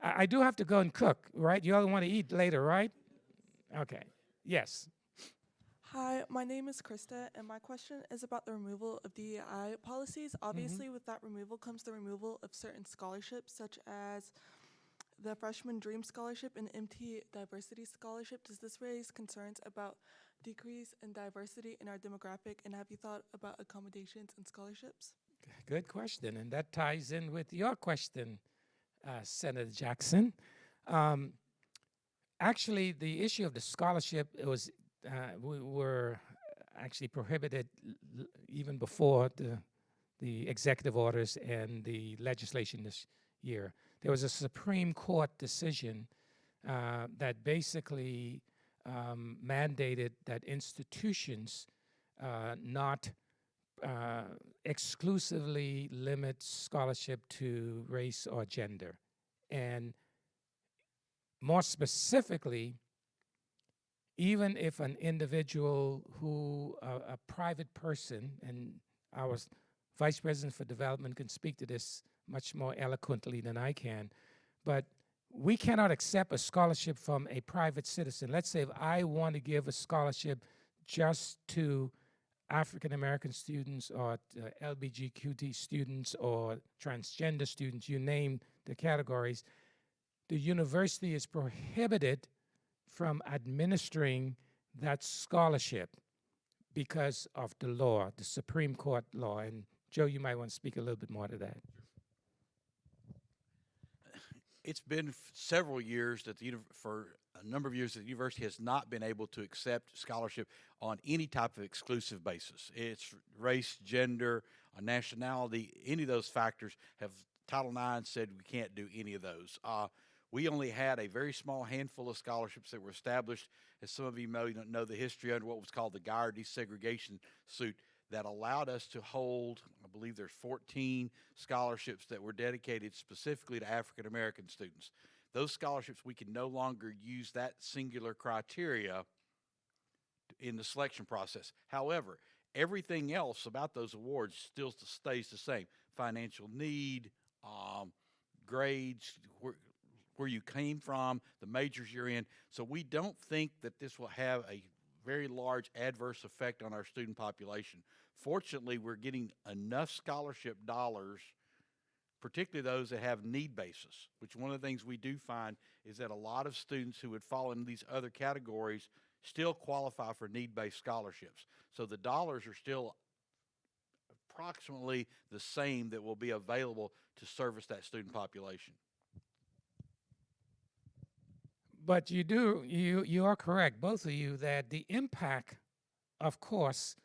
S3: I do have to go and cook, right? You all want to eat later, right? Okay, yes.
S16: Hi, my name is Krista, and my question is about the removal of DEI policies. Obviously, with that removal comes the removal of certain scholarships, such as the Freshman Dream Scholarship and MT Diversity Scholarship. Does this raise concerns about decrease in diversity in our demographic, and have you thought about accommodations and scholarships?
S3: Good question, and that ties in with your question, Senator Jackson. Actually, the issue of the scholarship, we were actually prohibited even before the executive orders and the legislation this year. There was a Supreme Court decision that basically mandated that institutions not exclusively limit scholarship to race or gender. And more specifically, even if an individual a private person, and our Vice President for Development can speak to this much more eloquently than I can, but we cannot accept a scholarship from a private citizen. Let's say if I want to give a scholarship just to African American students or LGBTQ students or transgender students, you name the categories, the university is prohibited from administering that scholarship because of the law, the Supreme Court law. And Joe, you might want to speak a little bit more to that.
S18: It's been several years that for a number of years that the university has not been able to accept scholarship on any type of exclusive basis. It's race, gender, nationality, any of those factors have Title IX said we can't do any of those. We only had a very small handful of scholarships that were established. As some of you know the history under what was called the Geyer desegregation suit that allowed us to hold, I believe there's 14 scholarships that were dedicated specifically to African American students. Those scholarships, we can no longer use that singular criteria in the selection process. However, everything else about those awards still stays the same. Financial need, grades, where you came from, the majors you're in. So we don't think that this will have a very large adverse effect on our student population. Fortunately, we're getting enough scholarship dollars, particularly those that have need basis, which one of the things we do find is that a lot of students who would fall into these other categories still qualify for need-based scholarships. So the dollars are still approximately the same that will be available to service that student population.
S3: But you are correct, both of you, that the impact, of course,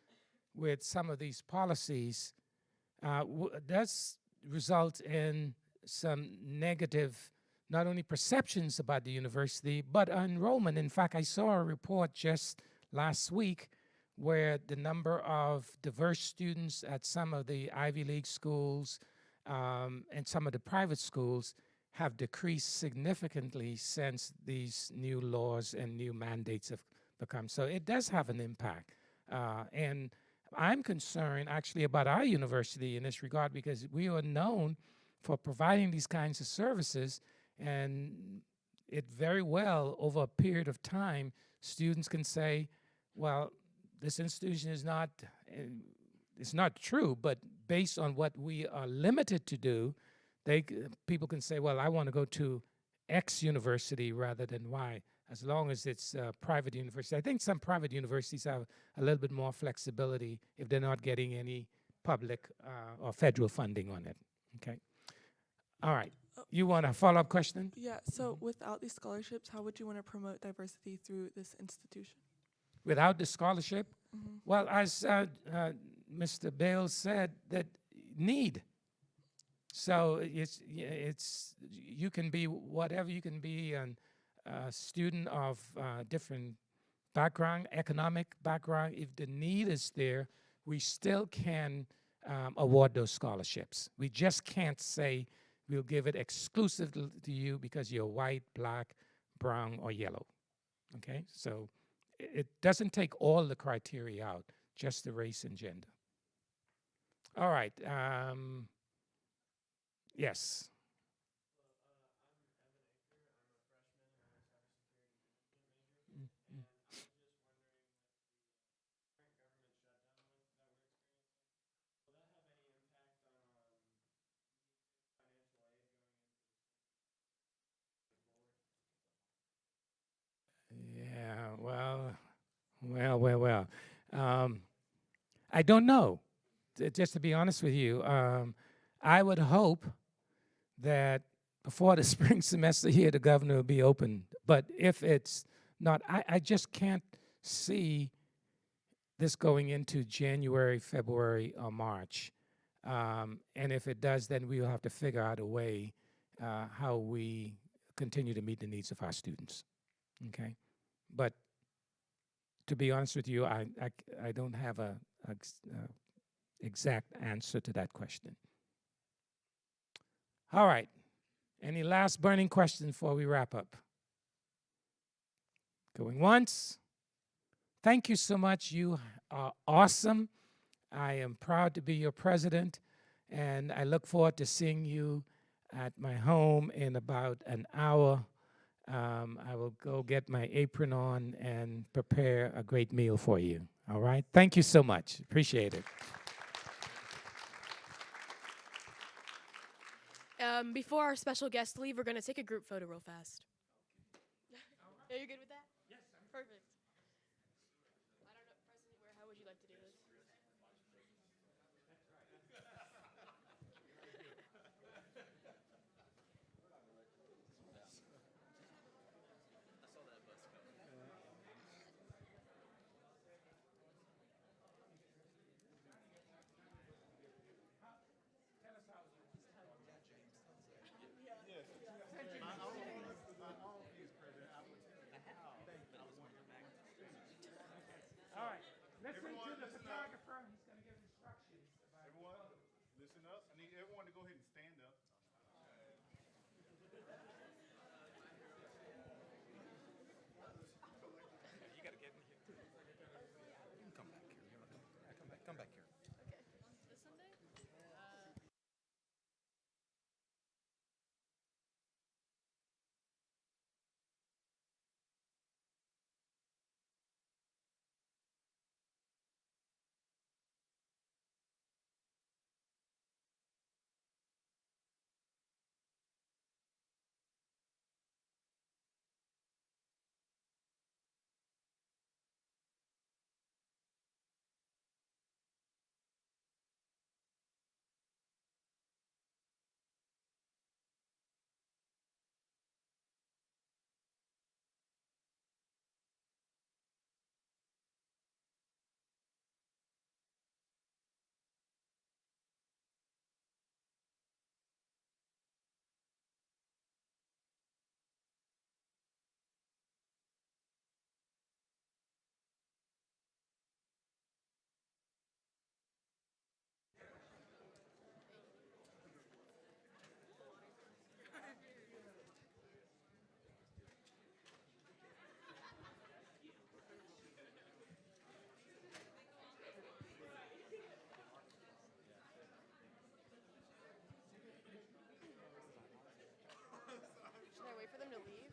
S3: with some of these policies does result in some negative, not only perceptions about the university, but enrollment. In fact, I saw a report just last week where the number of diverse students at some of the Ivy League schools and some of the private schools have decreased significantly since these new laws and new mandates have become. So it does have an impact. And I'm concerned actually about our university in this regard because we are known for providing these kinds of services, and it very well over a period of time, students can say, well, this institution is not, it's not true, but based on what we are limited to do, people can say, well, I want to go to X university rather than Y, as long as it's a private university. I think some private universities have a little bit more flexibility if they're not getting any public or federal funding on it. Okay. All right. You want a follow-up question?
S16: Yeah, so without these scholarships, how would you want to promote diversity through this institution?
S3: without the scholarship, well, as Mr. Bales said, that need. So it's you can be whatever, you can be a student of different background, economic background. If the need is there, we still can award those scholarships. We just can't say we'll give it exclusively to you because you're white, black, brown, or yellow. Okay, so it doesn't take all the criteria out, just the race and gender. All right. Yes. Yeah, well. I don't know. Just to be honest with you, I would hope that before the spring semester here, the governor will be open. But if it's not, I just can't see this going into January, February, or March. And if it does, then we will have to figure out a way how we continue to meet the needs of our students. Okay? But to be honest with you, I don't have a exact answer to that question. All right. Any last burning questions before we wrap up? Going once. Thank you so much. You are awesome. I am proud to be your president, and I look forward to seeing you at my home in about an hour. I will go get my apron on and prepare a great meal for you. All right? Thank you so much. Appreciate it.
S1: Before our special guests leave, we're going to take a group photo real fast. Are you good with that? Yes, I'm perfect. I don't know, President Ware, how would you like to do this?
S3: All right. Listen to the photographer. He's going to give instructions about
S2: Everyone, listen up. I need everyone to go ahead and stand up.
S7: You got to get in here. You can come back here. Come back here.
S1: Should I wait for them to leave?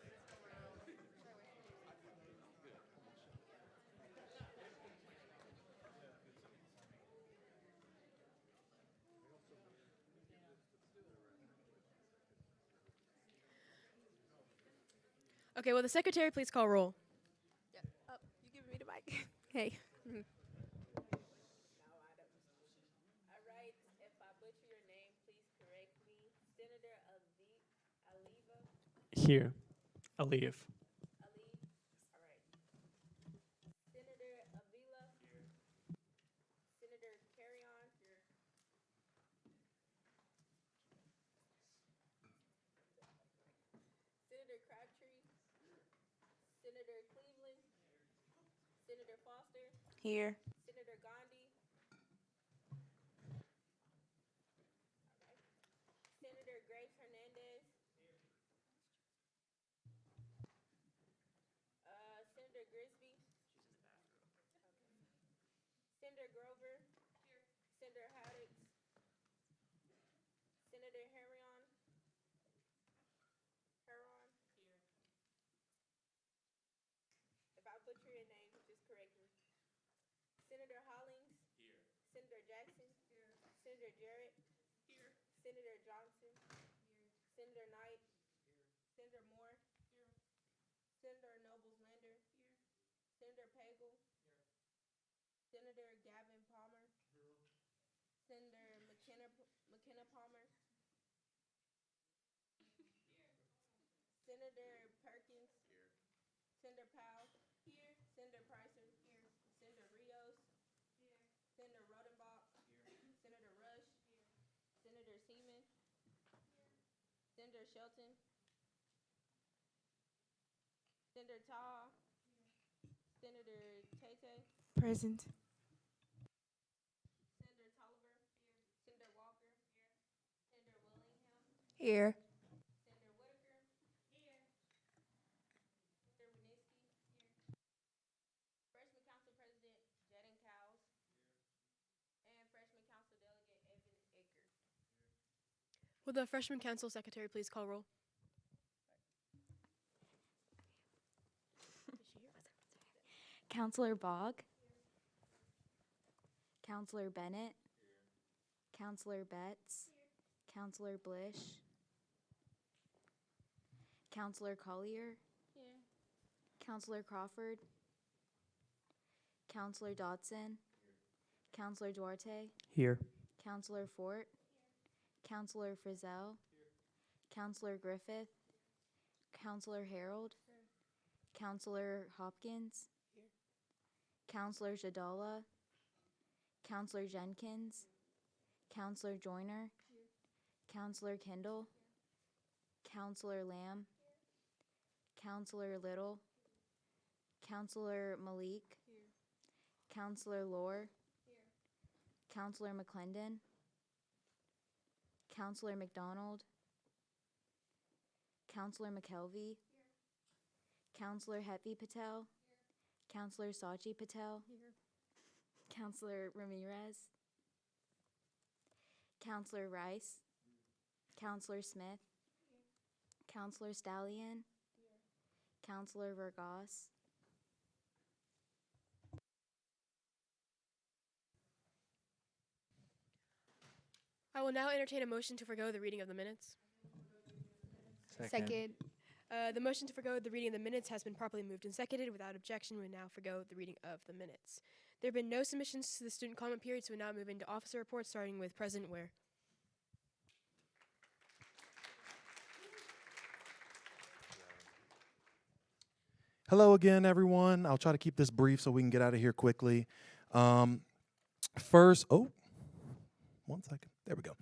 S1: Okay, will the secretary please call roll?
S19: Yeah. Oh, you giving me the mic? Hey.
S6: All right, if I butcher your name, please correct me. Senator Aliva.
S13: Here, Aliyah.
S6: All right. Senator
S12: Here. Present.
S10: Here.
S1: Will the freshman council secretary please call roll?
S20: Counselor Bogg, Counselor Bennett, Counselor Betts, Counselor Blish, Counselor Collier, Counselor Crawford, Counselor Dodson, Counselor Duarte,
S13: Here.
S20: Counselor Fort, Counselor Frizzell, Counselor Griffith, Counselor Harold, Counselor Hopkins, Counselor Jadala, Counselor Jenkins, Counselor Joyner, Counselor Kendall, Counselor Lamb, Counselor Little, Counselor Malik, Counselor Lohr, Counselor McClendon, Counselor McDonald, Counselor McKelvey, Counselor Hetvi Patel, Counselor Sachi Patel, Counselor Ramirez, Counselor Rice, Counselor Smith, Counselor Stallion, Counselor Vergas,
S1: I will now entertain a motion to forgo the reading of the minutes.
S19: Second.
S1: The motion to forgo the reading of the minutes has been properly moved and seconded. Without objection, we now forgo the reading of the minutes. There have been no submissions to the student comment period, so we now move into officer reports, starting with President Ware.
S2: Hello again, everyone. I'll try to keep this brief so we can get out of here quickly. First, one second. There we go.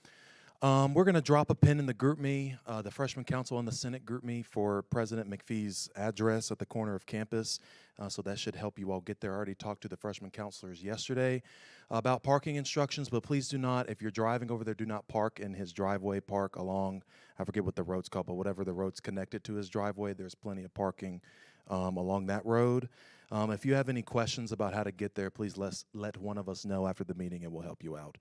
S2: We're going to drop a pin in the group me, the freshman council and the Senate group me for President McPhee's address at the corner of campus. So that should help you all get there. I already talked to the freshman counselors yesterday about parking instructions, but please do not, if you're driving over there, do not park in his driveway. Park along, I forget what the road's called, but whatever the road's connected to his driveway, there's plenty of parking along that road. If you have any questions about how to get there, please let one of us know after the meeting and we'll help you out.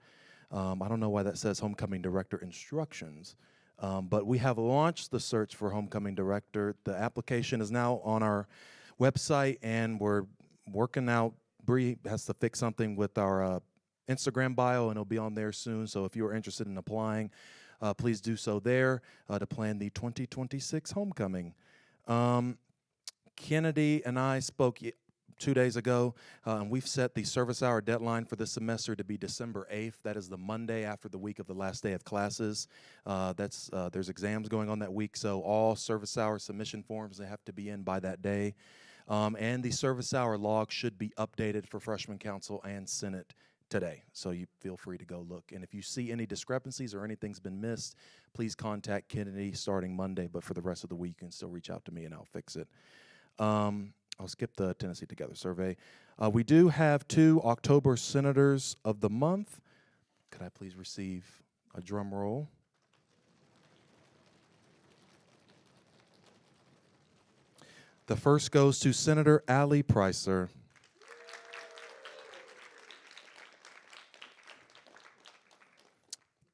S2: I don't know why that says homecoming director instructions, but we have launched the search for homecoming director. The application is now on our website, and we're working out. Bree has to fix something with our Instagram bio, and it'll be on there soon. So if you are interested in applying, please do so there to plan the 2026 homecoming. Kennedy and I spoke 2 days ago, and we've set the service hour deadline for this semester to be December 8th. That is the Monday after the week of the last day of classes. There's exams going on that week, so all service hour submission forms, they have to be in by that day. And the service hour log should be updated for freshman council and Senate today. So you feel free to go look. And if you see any discrepancies or anything's been missed, please contact Kennedy starting Monday. But for the rest of the week, you can still reach out to me and I'll fix it. I'll skip the Tennessee Together survey. We do have 2 October Senators of the Month. Could I please receive a drum roll? The first goes to Senator Ali Pricer.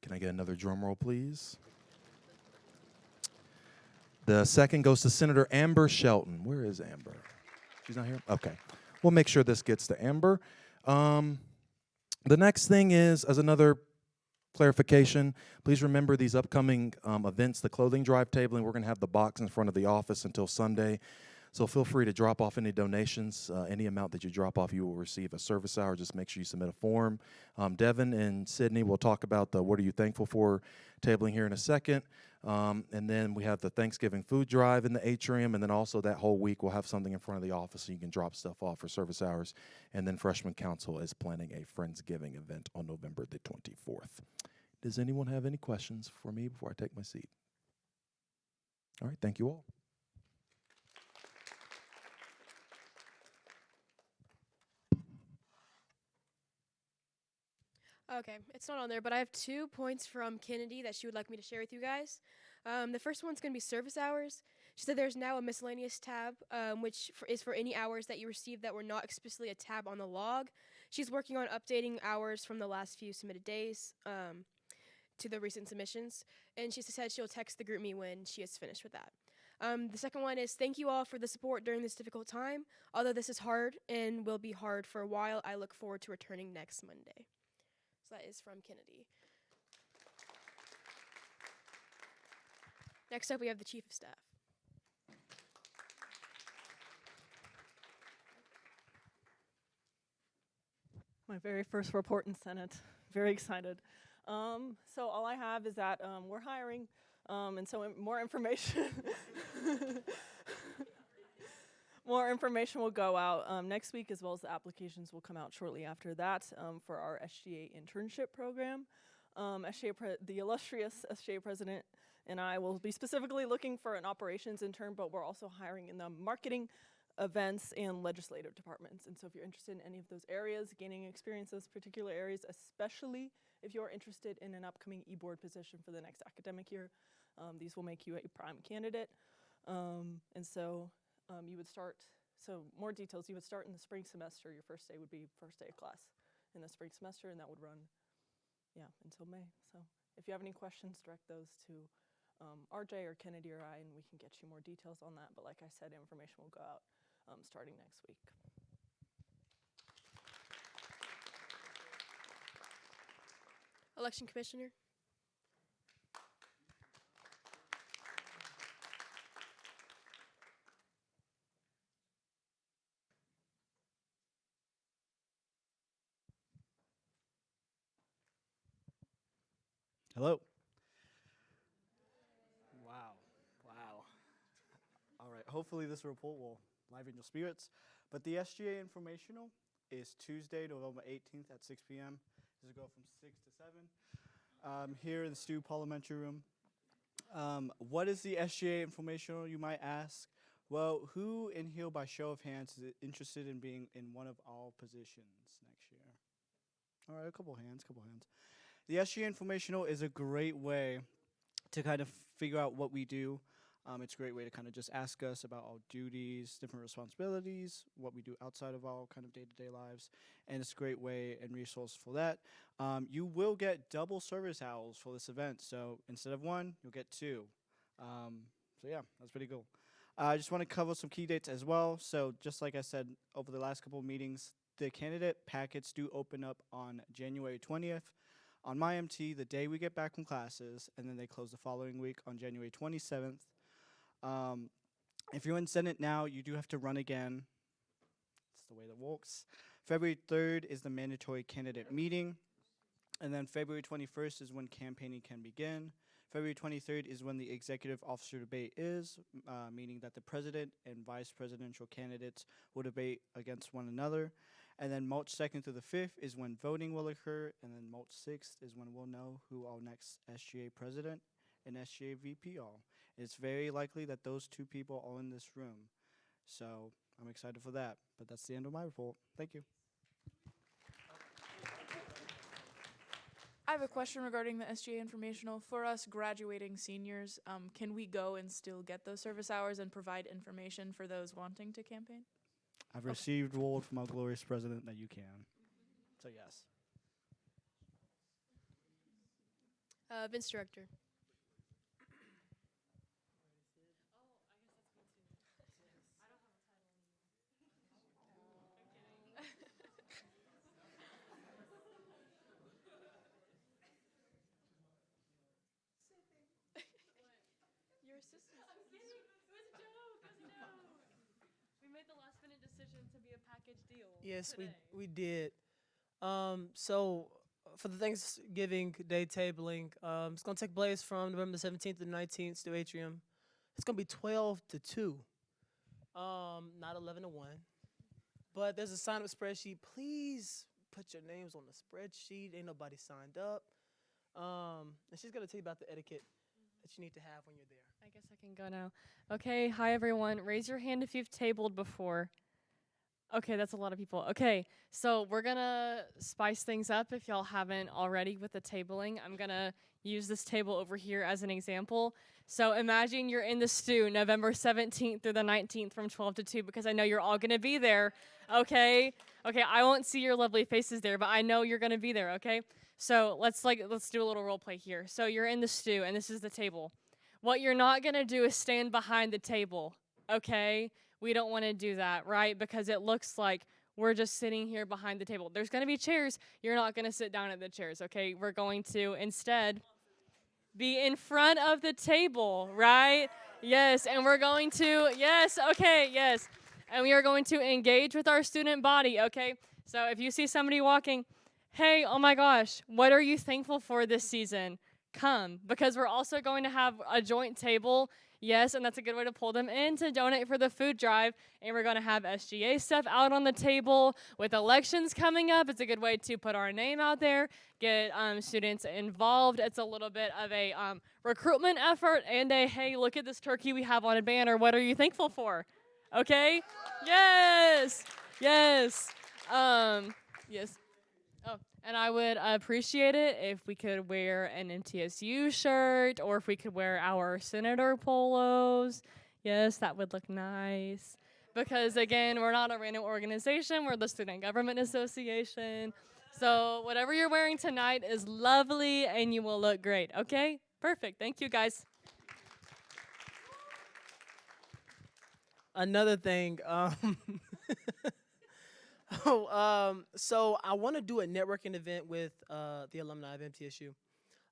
S2: Can I get another drum roll, please? The second goes to Senator Amber Shelton. Where is Amber? She's not here? Okay. We'll make sure this gets to Amber. The next thing is, as another clarification, please remember these upcoming events, the clothing drive tabling. We're going to have the box in front of the office until Sunday. So feel free to drop off any donations. Any amount that you drop off, you will receive a service hour. Just make sure you submit a form. Devin and Sidney will talk about the What Are You Thankful For tabling here in a second. And then we have the Thanksgiving food drive in the atrium. And then also that whole week we'll have something in front of the office so you can drop stuff off for service hours. And then Freshman Council is planning a Friendsgiving event on November the 24th. Does anyone have any questions for me before I take my seat? All right, thank you all.
S1: Okay, it's not on there, but I have 2 points from Kennedy that she would like me to share with you guys. The first one's going to be service hours. She said there's now a miscellaneous tab, which is for any hours that you received that were not explicitly a tab on the log. She's working on updating hours from the last few submitted days to the recent submissions, and she said she'll text the group me when she is finished with that. The second one is thank you all for the support during this difficult time. Although this is hard and will be hard for a while, I look forward to returning next Monday. So that is from Kennedy. Next up, we have the Chief of Staff.
S21: My very first report in Senate. Very excited. So all I have is that we're hiring, and so more information. More information will go out next week, as well as the applications will come out shortly after that for our SGA internship program. The illustrious SGA president and I will be specifically looking for an operations intern, but we're also hiring in the marketing, events, and legislative departments. And so if you're interested in any of those areas, gaining experience in those particular areas, especially if you're interested in an upcoming e-board position for the next academic year, these will make you a prime candidate. And so you would start, so more details, you would start in the spring semester. Your first day would be first day of class in the spring semester, and that would run, until May. So if you have any questions, direct those to RJ or Kennedy or I, and we can get you more details on that. But like I said, information will go out starting next week.
S1: Election Commissioner.
S22: Hello. Wow. All right, hopefully this report will liven your spirits. But the SGA informational is Tuesday, November 18th at 6 p.m. This will go from 6 to 7 here in the Stu Parliamentary Room. What is the SGA informational, you might ask? Well, who in here by show of hands is interested in being in one of our positions next year? All right, a couple hands. The SGA informational is a great way to kind of figure out what we do. It's a great way to kind of just ask us about our duties, different responsibilities, what we do outside of our kind of day-to-day lives, and it's a great way and resource for that. You will get double service hours for this event, so instead of 1, you'll get 2. So yeah, that's pretty cool. I just want to cover some key dates as well. So just like I said over the last couple of meetings, the candidate packets do open up on January 20th. On my MT, the day we get back from classes, and then they close the following week on January 27th. If you're in Senate now, you do have to run again. It's the way that works. February 3rd is the mandatory candidate meeting, and then February 21st is when campaigning can begin. February 23rd is when the executive officer debate is, meaning that the president and vice presidential candidates will debate against one another. And then March 2nd through the 5th is when voting will occur. And then March 6th is when we'll know who our next SGA president and SGA VP are. It's very likely that those two people are in this room. So I'm excited for that. But that's the end of my report. Thank you.
S4: I have a question regarding the SGA informational. For us graduating seniors, can we go and still get those service hours and provide information for those wanting to campaign?
S22: I've received word from our glorious president that you can. So yes.
S1: Vince Director.
S5: Your assistant. I'm kidding. It was a joke. It was a joke. We made the last minute decision to be a package deal.
S23: Yes,
S5: today.
S23: we did. So for the Thanksgiving Day tabling, it's gonna take place from November 17th to the 19th to Atrium. It's gonna be 12 to 2, not 11 to 1. But there's a sign-up spreadsheet. Please put your names on the spreadsheet. Ain't nobody signed up. And she's gonna tell you about the etiquette that you need to have when you're there.
S5: I guess I can go now. Okay, hi everyone. Raise your hand if you've tabled before. Okay, that's a lot of people. Okay, so we're gonna spice things up if y'all haven't already with the tabling. I'm gonna use this table over here as an example. So imagine you're in the stew November 17th through the 19th from 12 to 2 because I know you're all gonna be there, okay? Okay, I won't see your lovely faces there, but I know you're gonna be there, okay? So let's do a little role play here. So you're in the stew and this is the table. What you're not gonna do is stand behind the table, okay? We don't wanna do that, right? Because it looks like we're just sitting here behind the table. There's gonna be chairs. You're not gonna sit down at the chairs, okay? We're going to instead be in front of the table, right? Yes, and we're going to, yes, okay, yes. And we are going to engage with our student body, okay? So if you see somebody walking, hey, oh my gosh, what are you thankful for this season? Come, because we're also going to have a joint table. Yes, and that's a good way to pull them in to donate for the food drive. And we're going to have SGA stuff out on the table. With elections coming up, it's a good way to put our name out there, get students involved. It's a little bit of a recruitment effort and a, hey, look at this turkey we have on a banner. What are you thankful for? Okay? Yes. Yes. Yes. Oh, and I would appreciate it if we could wear an MTSU shirt or if we could wear our senator polos. Yes, that would look nice. Because, again, we're not a random organization. We're the Student Government Association. So whatever you're wearing tonight is lovely and you will look great. Okay? Perfect. Thank you, guys.
S23: Another thing, so I want to do a networking event with the alumni of MTSU,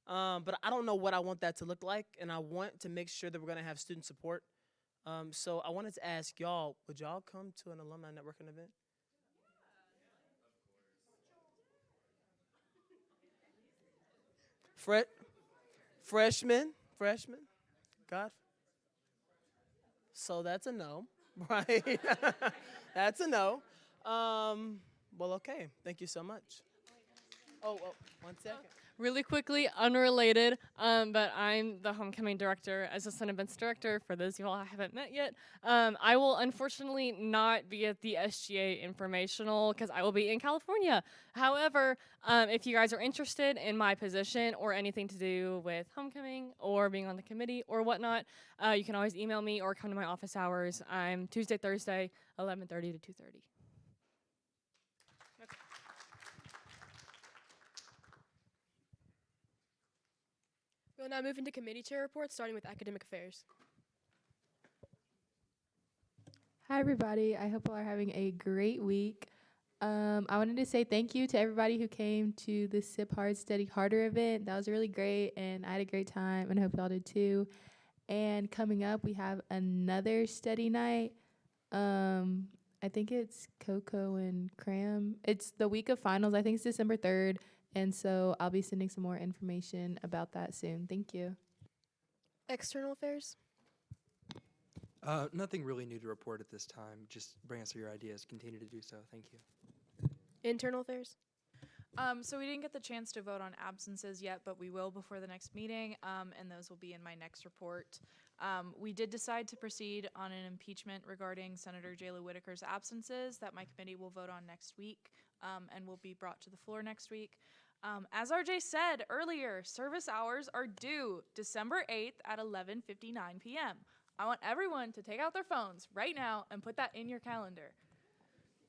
S23: but I don't know what I want that to look like, and I want to make sure that we're going to have student support. So I wanted to ask y'all, would y'all come to an alumni networking event? Freshman, God. So that's a no, right? That's a no. Well, okay. Thank you so much. Oh, 1 second.
S5: Really quickly, unrelated, but I'm the homecoming director, assistant events director, for those of you all I haven't met yet. I will unfortunately not be at the SGA informational because I will be in California. However, if you guys are interested in my position or anything to do with homecoming or being on the committee or whatnot, you can always email me or come to my office hours. I'm Tuesday, Thursday, 11:30 to 2:30.
S1: We'll now move into committee chair reports, starting with academic affairs.
S24: Hi, everybody. I hope you all are having a great week. I wanted to say thank you to everybody who came to the Sip Hard, Study Harder event. That was really great, and I had a great time, and I hope y'all did too. And coming up, we have another study night. I think it's Coco and Cram. It's the week of finals. I think it's December 3rd. And so I'll be sending some more information about that soon. Thank you.
S1: External affairs.
S25: Nothing really new to report at this time. Just bring us your ideas. Continue to do so. Thank you.
S1: Internal affairs.
S4: So we didn't get the chance to vote on absences yet, but we will before the next meeting, and those will be in my next report. We did decide to proceed on an impeachment regarding Senator Jayla Whitaker's absences that my committee will vote on next week, and will be brought to the floor next week. As RJ said earlier, service hours are due December 8th at 11:59 p.m. I want everyone to take out their phones right now and put that in your calendar.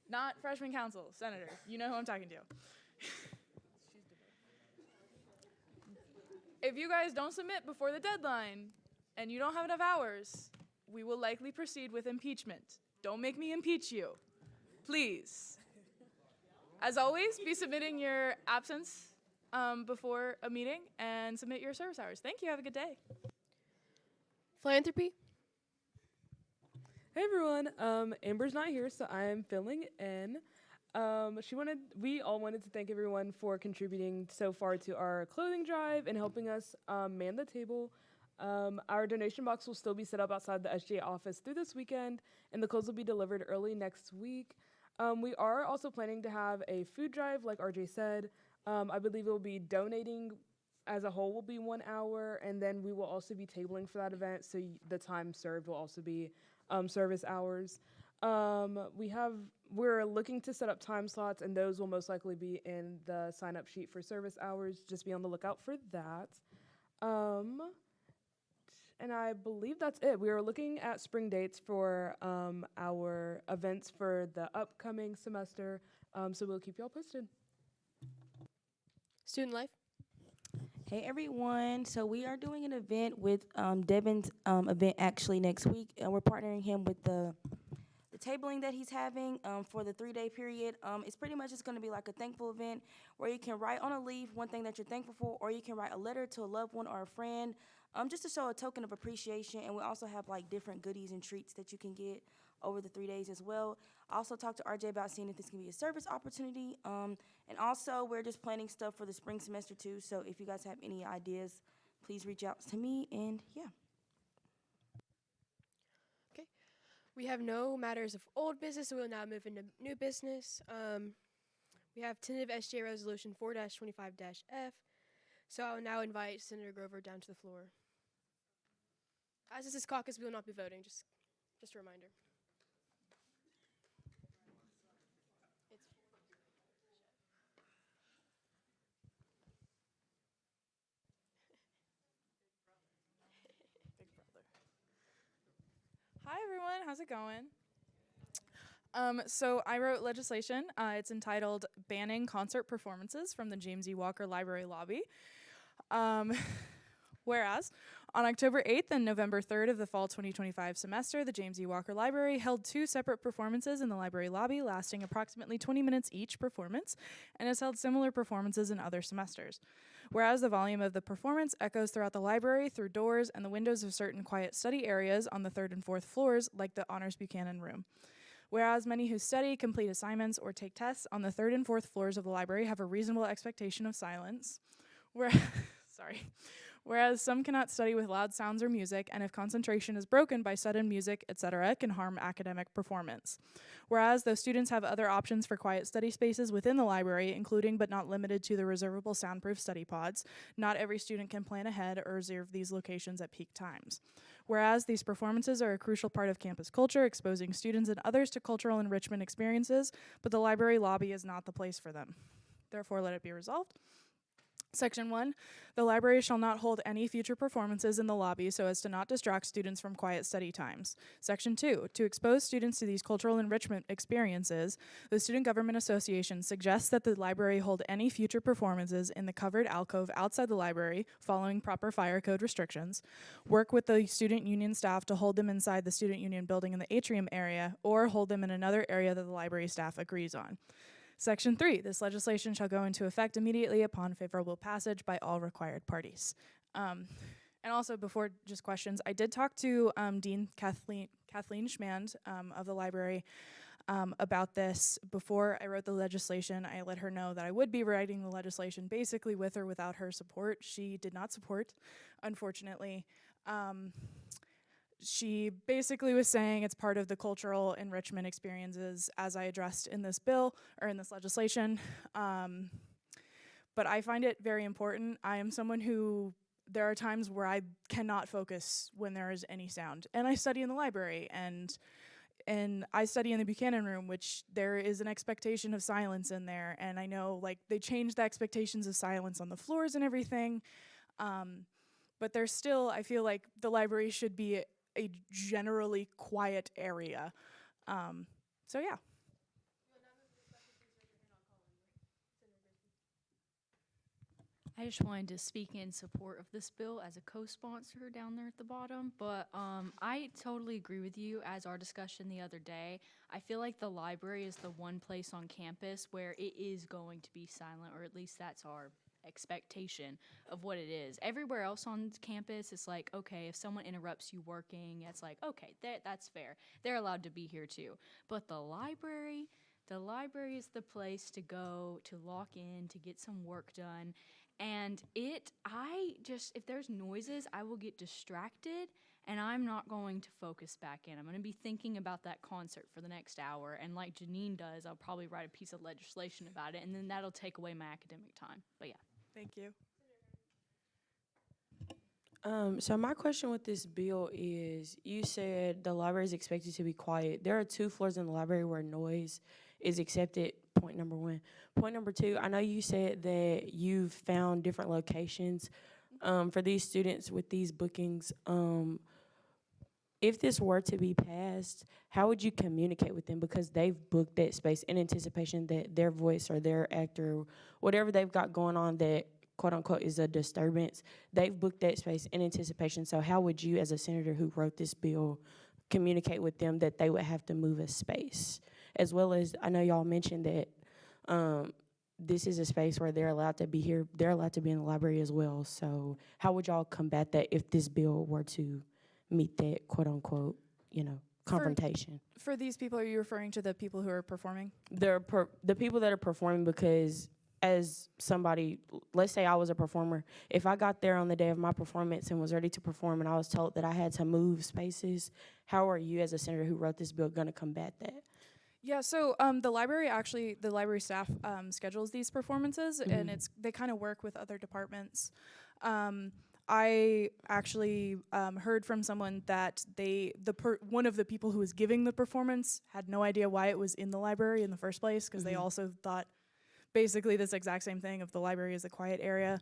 S4: Not freshman council, Senator. You know who I'm talking to. If you guys don't submit before the deadline and you don't have enough hours, we will likely proceed with impeachment. Don't make me impeach you, please. As always, be submitting your absence before a meeting and submit your service hours. Thank you. Have a good day.
S1: Philanthropy.
S8: Hey everyone, Amber's not here, so I am filling in. We all wanted to thank everyone for contributing so far to our clothing drive and helping us man the table. Our donation box will still be set up outside the SGA office through this weekend, and the clothes will be delivered early next week. We are also planning to have a food drive, like RJ said. I believe it will be donating as a whole will be 1 hour, and then we will also be tabling for that event, so the time served will also be service hours. We're looking to set up time slots, and those will most likely be in the sign-up sheet for service hours. Just be on the lookout for that. And I believe that's it. We are looking at spring dates for our events for the upcoming semester, so we'll keep y'all posted.
S1: Student life.
S12: Hey everyone, so we are doing an event with Devin's event actually next week, and we're partnering him with the tabling that he's having for the 3-day period. It's pretty much just going to be like a thankful event where you can write on a leaf one thing that you're thankful for, or you can write a letter to a loved one or a friend just to show a token of appreciation. And we also have like different goodies and treats that you can get over the 3 days as well. I also talked to RJ about seeing if this can be a service opportunity. And also we're just planning stuff for the spring semester too. So if you guys have any ideas, please reach out to me. And yeah.
S1: Okay. We have no matters of old business, so we'll now move into new business. We have tentative SGA resolution 4-25-F. So I will now invite Senator Grover down to the floor. As this is caucus, we will not be voting, just a reminder.
S4: Hi everyone, how's it going? So I wrote legislation. It's entitled Banning Concert Performances from the James E. Walker Library Lobby. Whereas, on October 8th and November 3rd of the fall 2025 semester, the James E. Walker Library held 2 separate performances in the library lobby, lasting approximately 20 minutes each performance, and has held similar performances in other semesters. Whereas the volume of the performance echoes throughout the library through doors and the windows of certain quiet study areas on the 3rd and 4th floors, like the Honors Buchanan Room. Whereas many who study, complete assignments, or take tests on the 3rd and 4th floors of the library have a reasonable expectation of silence. Whereas some cannot study with loud sounds or music, and if concentration is broken by sudden music, etc., it can harm academic performance. Whereas those students have other options for quiet study spaces within the library, including but not limited to the reservable soundproof study pods, not every student can plan ahead or reserve these locations at peak times. Whereas these performances are a crucial part of campus culture, exposing students and others to cultural enrichment experiences, but the library lobby is not the place for them. Therefore, let it be resolved. Section 1, the library shall not hold any future performances in the lobby so as to not distract students from quiet study times. Section 2, to expose students to these cultural enrichment experiences, the Student Government Association suggests that the library hold any future performances in the covered alcove outside the library, following proper fire code restrictions, work with the student union staff to hold them inside the student union building in the atrium area, or hold them in another area that the library staff agrees on. Section 3, this legislation shall go into effect immediately upon favorable passage by all required parties. And also, before just questions, I did talk to Dean Kathleen Schmand of the library about this. Before I wrote the legislation, I let her know that I would be writing the legislation basically with or without her support. She did not support, unfortunately. she basically was saying it's part of the cultural enrichment experiences as I addressed in this bill or in this legislation. But I find it very important. I am someone who, there are times where I cannot focus when there is any sound. And I study in the library, and I study in the Buchanan room, which there is an expectation of silence in there. And I know, like, they changed the expectations of silence on the floors and everything. But there's still, I feel like the library should be a generally quiet area. So yeah.
S9: I just wanted to speak in support of this bill as a co-sponsor down there at the bottom, but I totally agree with you. As our discussion the other day, I feel like the library is the one place on campus where it is going to be silent, or at least that's our expectation of what it is. Everywhere else on campus, it's like, okay, if someone interrupts you working, it's like, okay, that's fair. They're allowed to be here too. But the library is the place to go, to lock in, to get some work done. And if there's noises, I will get distracted and I'm not going to focus back in. I'm going to be thinking about that concert for the next hour. And like Janine does, I'll probably write a piece of legislation about it, and then that'll take away my academic time. But yeah.
S4: Thank you.
S11: So my question with this bill is, you said the library is expected to be quiet. There are 2 floors in the library where noise is accepted, point number 1. Point number 2, I know you said that you've found different locations for these students with these bookings. If this were to be passed, how would you communicate with them? Because they've booked that space in anticipation that their voice or their actor, whatever they've got going on that quote unquote is a disturbance, they've booked that space in anticipation. So how would you, as a senator who wrote this bill, communicate with them that they would have to move a space? As well as, I know y'all mentioned that this is a space where they're allowed to be here, they're allowed to be in the library as well. So how would y'all combat that if this bill were to meet that quote unquote, confrontation?
S4: For these people, are you referring to the people who are performing?
S11: The people that are performing, because as somebody, let's say I was a performer, if I got there on the day of my performance and was ready to perform and I was told that I had to move spaces, how are you as a senator who wrote this bill going to combat that?
S4: Yeah, so the library staff schedules these performances, and they kind of work with other departments. I actually heard from someone that one of the people who was giving the performance had no idea why it was in the library in the first place, because they also thought basically this exact same thing of the library as a quiet area.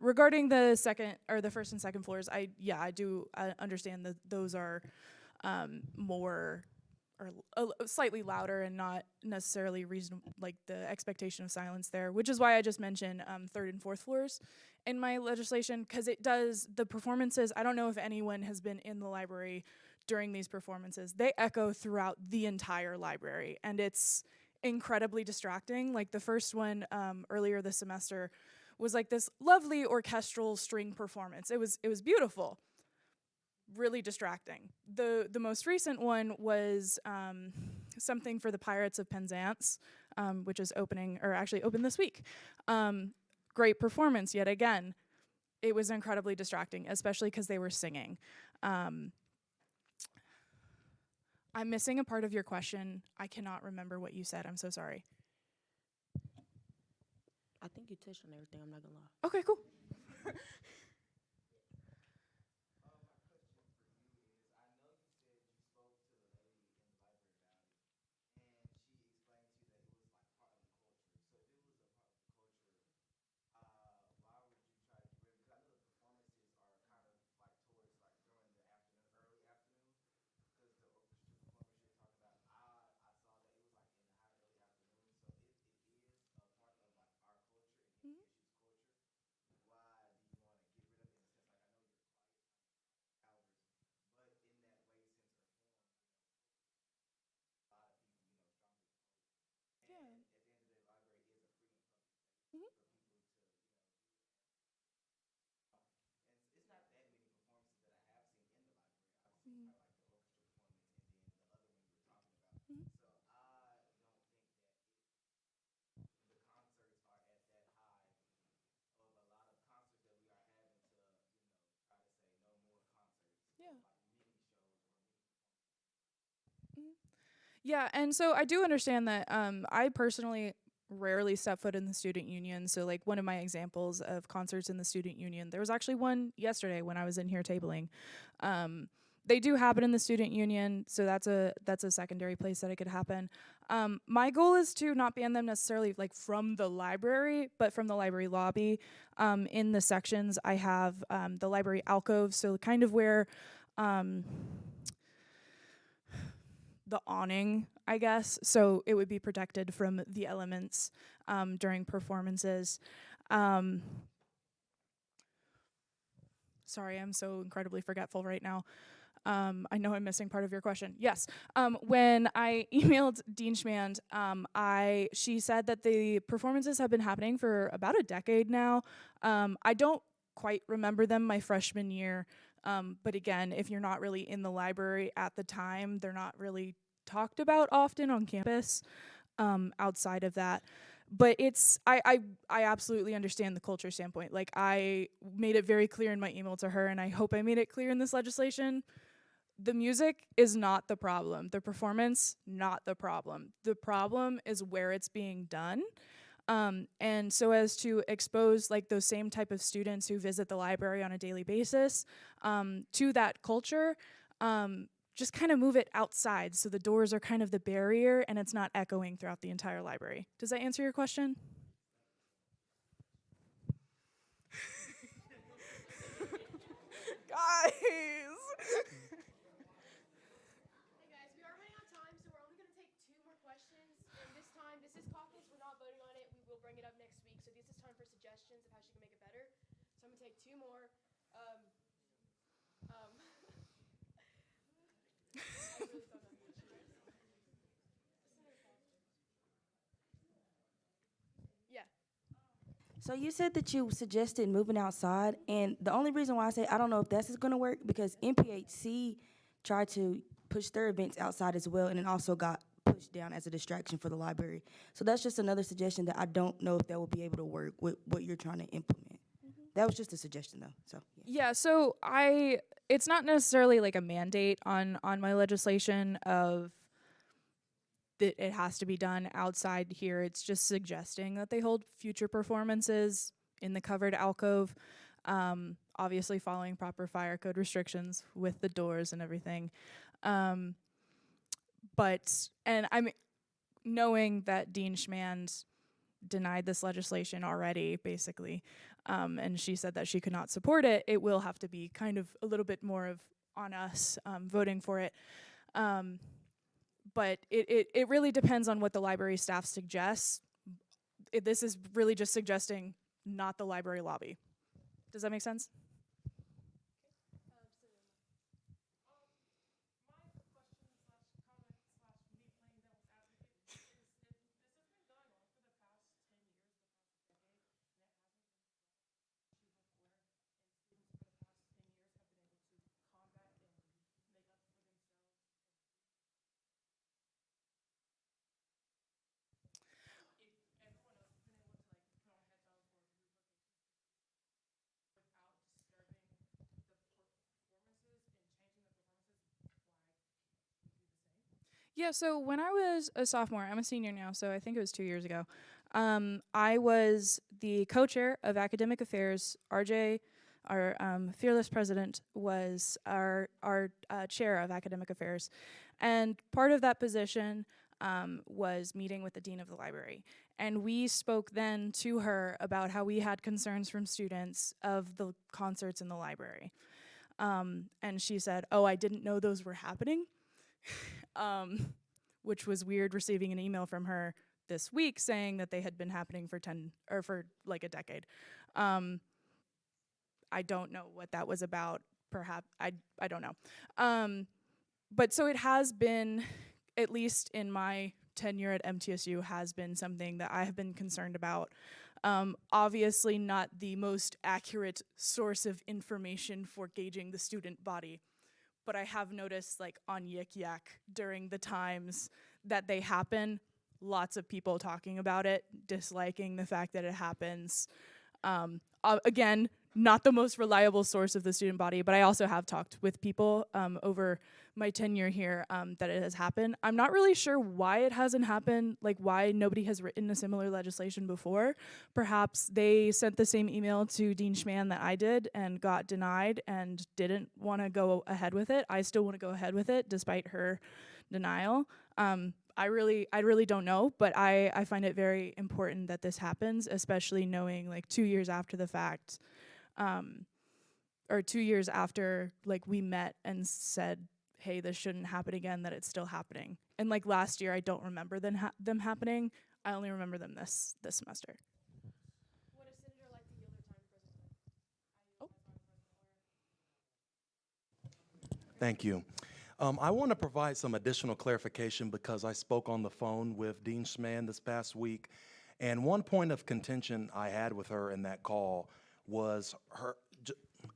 S4: Regarding the first and second floors, I do understand that those are more or slightly louder and not necessarily reasonable, like the expectation of silence there, which is why I just mentioned third and fourth floors in my legislation, because the performances, I don't know if anyone has been in the library during these performances, they echo throughout the entire library, and it's incredibly distracting. Like the first one earlier this semester was like this lovely orchestral string performance. It was beautiful. Really distracting. The most recent one was something for the Pirates of Penzance, which is opened this week. Great performance yet again. It was incredibly distracting, especially because they were singing. I'm missing a part of your question. I cannot remember what you said. I'm so sorry.
S11: I think you touched on everything. I'm not gonna lie.
S4: Okay, cool. Yeah, and so I do understand that I personally rarely step foot in the student union. So like one of my examples of concerts in the student union, there was actually one yesterday when I was in here tabling. They do happen in the student union, so that's a secondary place that it could happen. My goal is to not ban them necessarily like from the library, but from the library lobby. In the sections, I have the library alcove, so kind of where the awning, I guess, so it would be protected from the elements during performances. Sorry, I'm so incredibly forgetful right now. I know I'm missing part of your question. Yes, when I emailed Dean Schmand, she said that the performances have been happening for about a decade now. I don't quite remember them my freshman year, but again, if you're not really in the library at the time, they're not really talked about often on campus outside of that. But I absolutely understand the culture standpoint. Like, I made it very clear in my email to her, and I hope I made it clear in this legislation. The music is not the problem. The performance, not the problem. The problem is where it's being done. And so as to expose like those same type of students who visit the library on a daily basis to that culture, just kind of move it outside so the doors are kind of the barrier and it's not echoing throughout the entire library. Does that answer your question? Guys!
S1: This is caucus. We're not voting on it. We will bring it up next week. So this is time for suggestions of how she can make it better. So I'm gonna take two more. I really thought that was Yeah.
S12: So you said that you suggested moving outside, and the only reason why I say I don't know if this is going to work because MPHC tried to push their events outside as well, and it also got pushed down as a distraction for the library. So that's just another suggestion that I don't know if that will be able to work with what you're trying to implement. That was just a suggestion, though. So
S4: yeah, so it's not necessarily like a mandate on my legislation of that it has to be done outside here. It's just suggesting that they hold future performances in the covered alcove, obviously following proper fire code restrictions with the doors and everything. But I'm knowing that Dean Schmand denied this legislation already, basically, and she said that she could not support it, it will have to be kind of a little bit more of on us voting for it. But it really depends on what the library staff suggests. This is really just suggesting not the library lobby. Does that make sense? Yeah, so when I was a sophomore, I'm a senior now, so I think it was 2 years ago, I was the co-chair of academic affairs. RJ, our fearless president, was our chair of academic affairs. And part of that position was meeting with the dean of the library. And we spoke then to her about how we had concerns from students of the concerts in the library. And she said, "Oh, I didn't know those were happening." Which was weird, receiving an email from her this week saying that they had been happening for like a decade. I don't know what that was about. Perhaps I don't know. But so it has been, at least in my tenure at MTSU, has been something that I have been concerned about. Obviously not the most accurate source of information for gauging the student body, but I have noticed, like, on Yik Yak during the times that they happen, lots of people talking about it, disliking the fact that it happens. Again, not the most reliable source of the student body, but I also have talked with people over my tenure here that it has happened. I'm not really sure why it hasn't happened, like why nobody has written a similar legislation before. Perhaps they sent the same email to Dean Schman that I did and got denied and didn't want to go ahead with it. I still want to go ahead with it despite her denial. I really don't know, but I find it very important that this happens, especially knowing like 2 years after the fact, or 2 years after like we met and said, hey, this shouldn't happen again, that it's still happening. And like last year, I don't remember them happening. I only remember them this semester.
S2: Thank you. I want to provide some additional clarification because I spoke on the phone with Dean Schman this past week, and one point of contention I had with her in that call was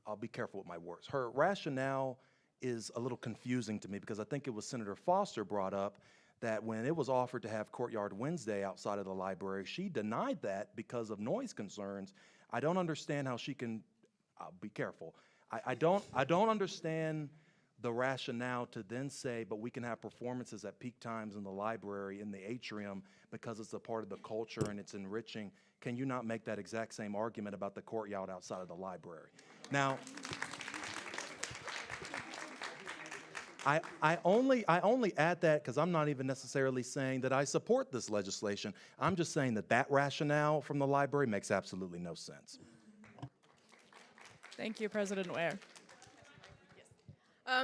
S2: I'll be careful with my words. Her rationale is a little confusing to me because I think it was Senator Foster brought up that when it was offered to have Courtyard Wednesday outside of the library, she denied that because of noise concerns. I don't understand how she can, I'll be careful. I don't understand the rationale to then say, but we can have performances at peak times in the library, in the atrium, because it's a part of the culture and it's enriching. Can you not make that exact same argument about the courtyard outside of the library? Now, I only add that because I'm not even necessarily saying that I support this legislation. I'm just saying that rationale from the library makes absolutely no sense.
S4: Thank you, President Ware.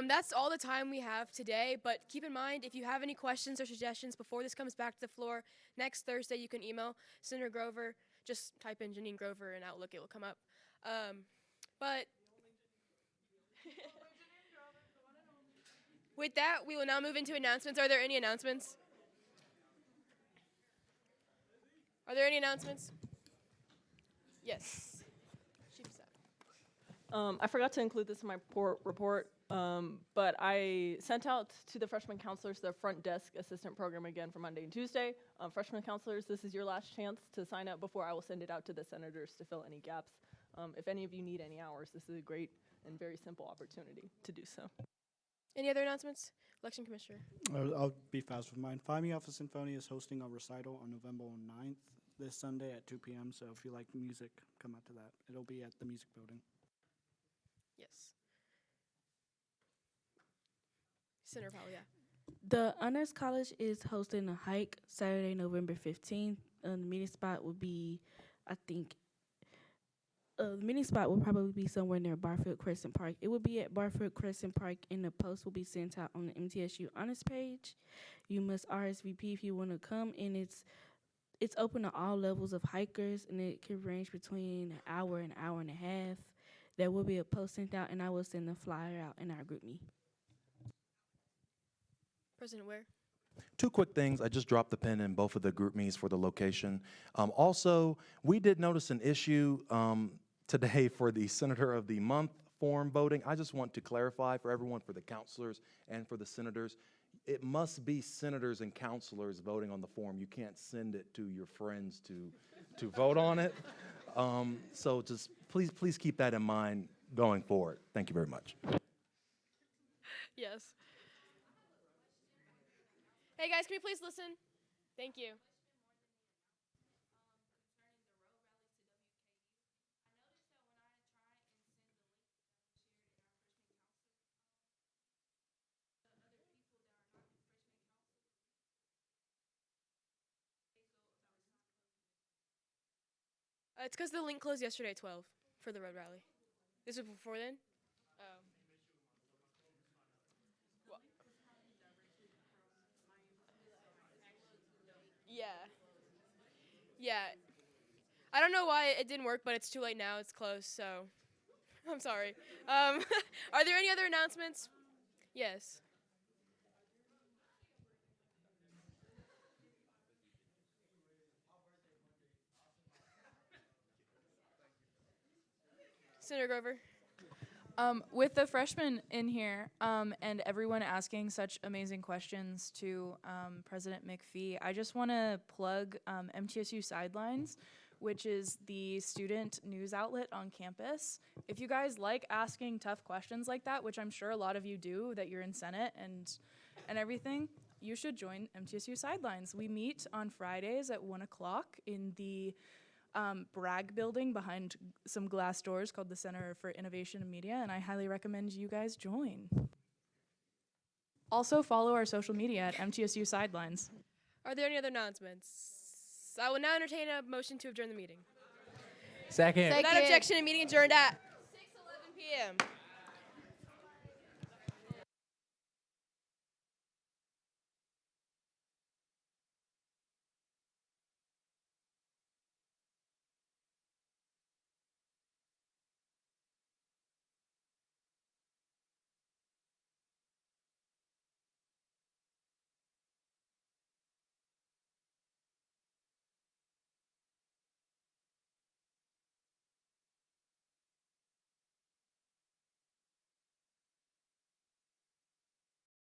S1: That's all the time we have today, but keep in mind, if you have any questions or suggestions before this comes back to the floor, next Thursday you can email Senator Grover. Just type in Janine Grover in Outlook, it will come up. But with that, we will now move into announcements. Are there any announcements? Are there any announcements? Yes.
S21: I forgot to include this in my report, but I sent out to the freshman counselors the front desk assistant program again for Monday and Tuesday. Freshman counselors, this is your last chance to sign up before I will send it out to the senators to fill any gaps. If any of you need any hours, this is a great and very simple opportunity to do so.
S1: Any other announcements? Election Commissioner.
S22: I'll be fast with mine. Phi Mi Alpha Sinfonia is hosting a recital on November 9th this Sunday at 2 p.m. So if you like music, come out to that. It'll be at the music building.
S1: Yes. Senator Powell, yeah.
S12: The Honors College is hosting a hike Saturday, November 15th. The meeting spot will be, I think, the meeting spot will probably be somewhere near Barfield Crescent Park. It will be at Barfield Crescent Park, and the post will be sent out on the MTSU Honors page. You must RSVP if you want to come, and it's open to all levels of hikers, and it can range between an hour and a half. There will be a post sent out, and I will send the flyer out in our group me.
S1: President Ware.
S2: Two quick things. I just dropped the pin in both of the group me's for the location. Also, we did notice an issue today for the Senator of the Month form voting. I just want to clarify for everyone, for the counselors and for the senators, it must be senators and counselors voting on the form. You can't send it to your friends to vote on it. So just please keep that in mind going forward. Thank you very much.
S1: Yes. Hey guys, can we please listen? Thank you. It's because the link closed yesterday at 12 for the road rally. This was before then? Oh. Yeah. Yeah. I don't know why it didn't work, but it's too late now. It's closed, so I'm sorry. Are there any other announcements? Yes. Senator Grover.
S4: With the freshmen in here and everyone asking such amazing questions to President McPhee, I just want to plug MTSU Sidelines. which is the student news outlet on campus. If you guys like asking tough questions like that, which I'm sure a lot of you do, that you're in Senate and everything, you should join MTSU Sidelines. We meet on Fridays at 1 o'clock in the Bragg building behind some glass doors called the Center for Innovation and Media, and I highly recommend you guys join. Also follow our social media at MTSU Sidelines.
S1: Are there any other announcements? I will now entertain a motion to adjourn the meeting.
S23: Second.
S1: Without objection, a meeting adjourned at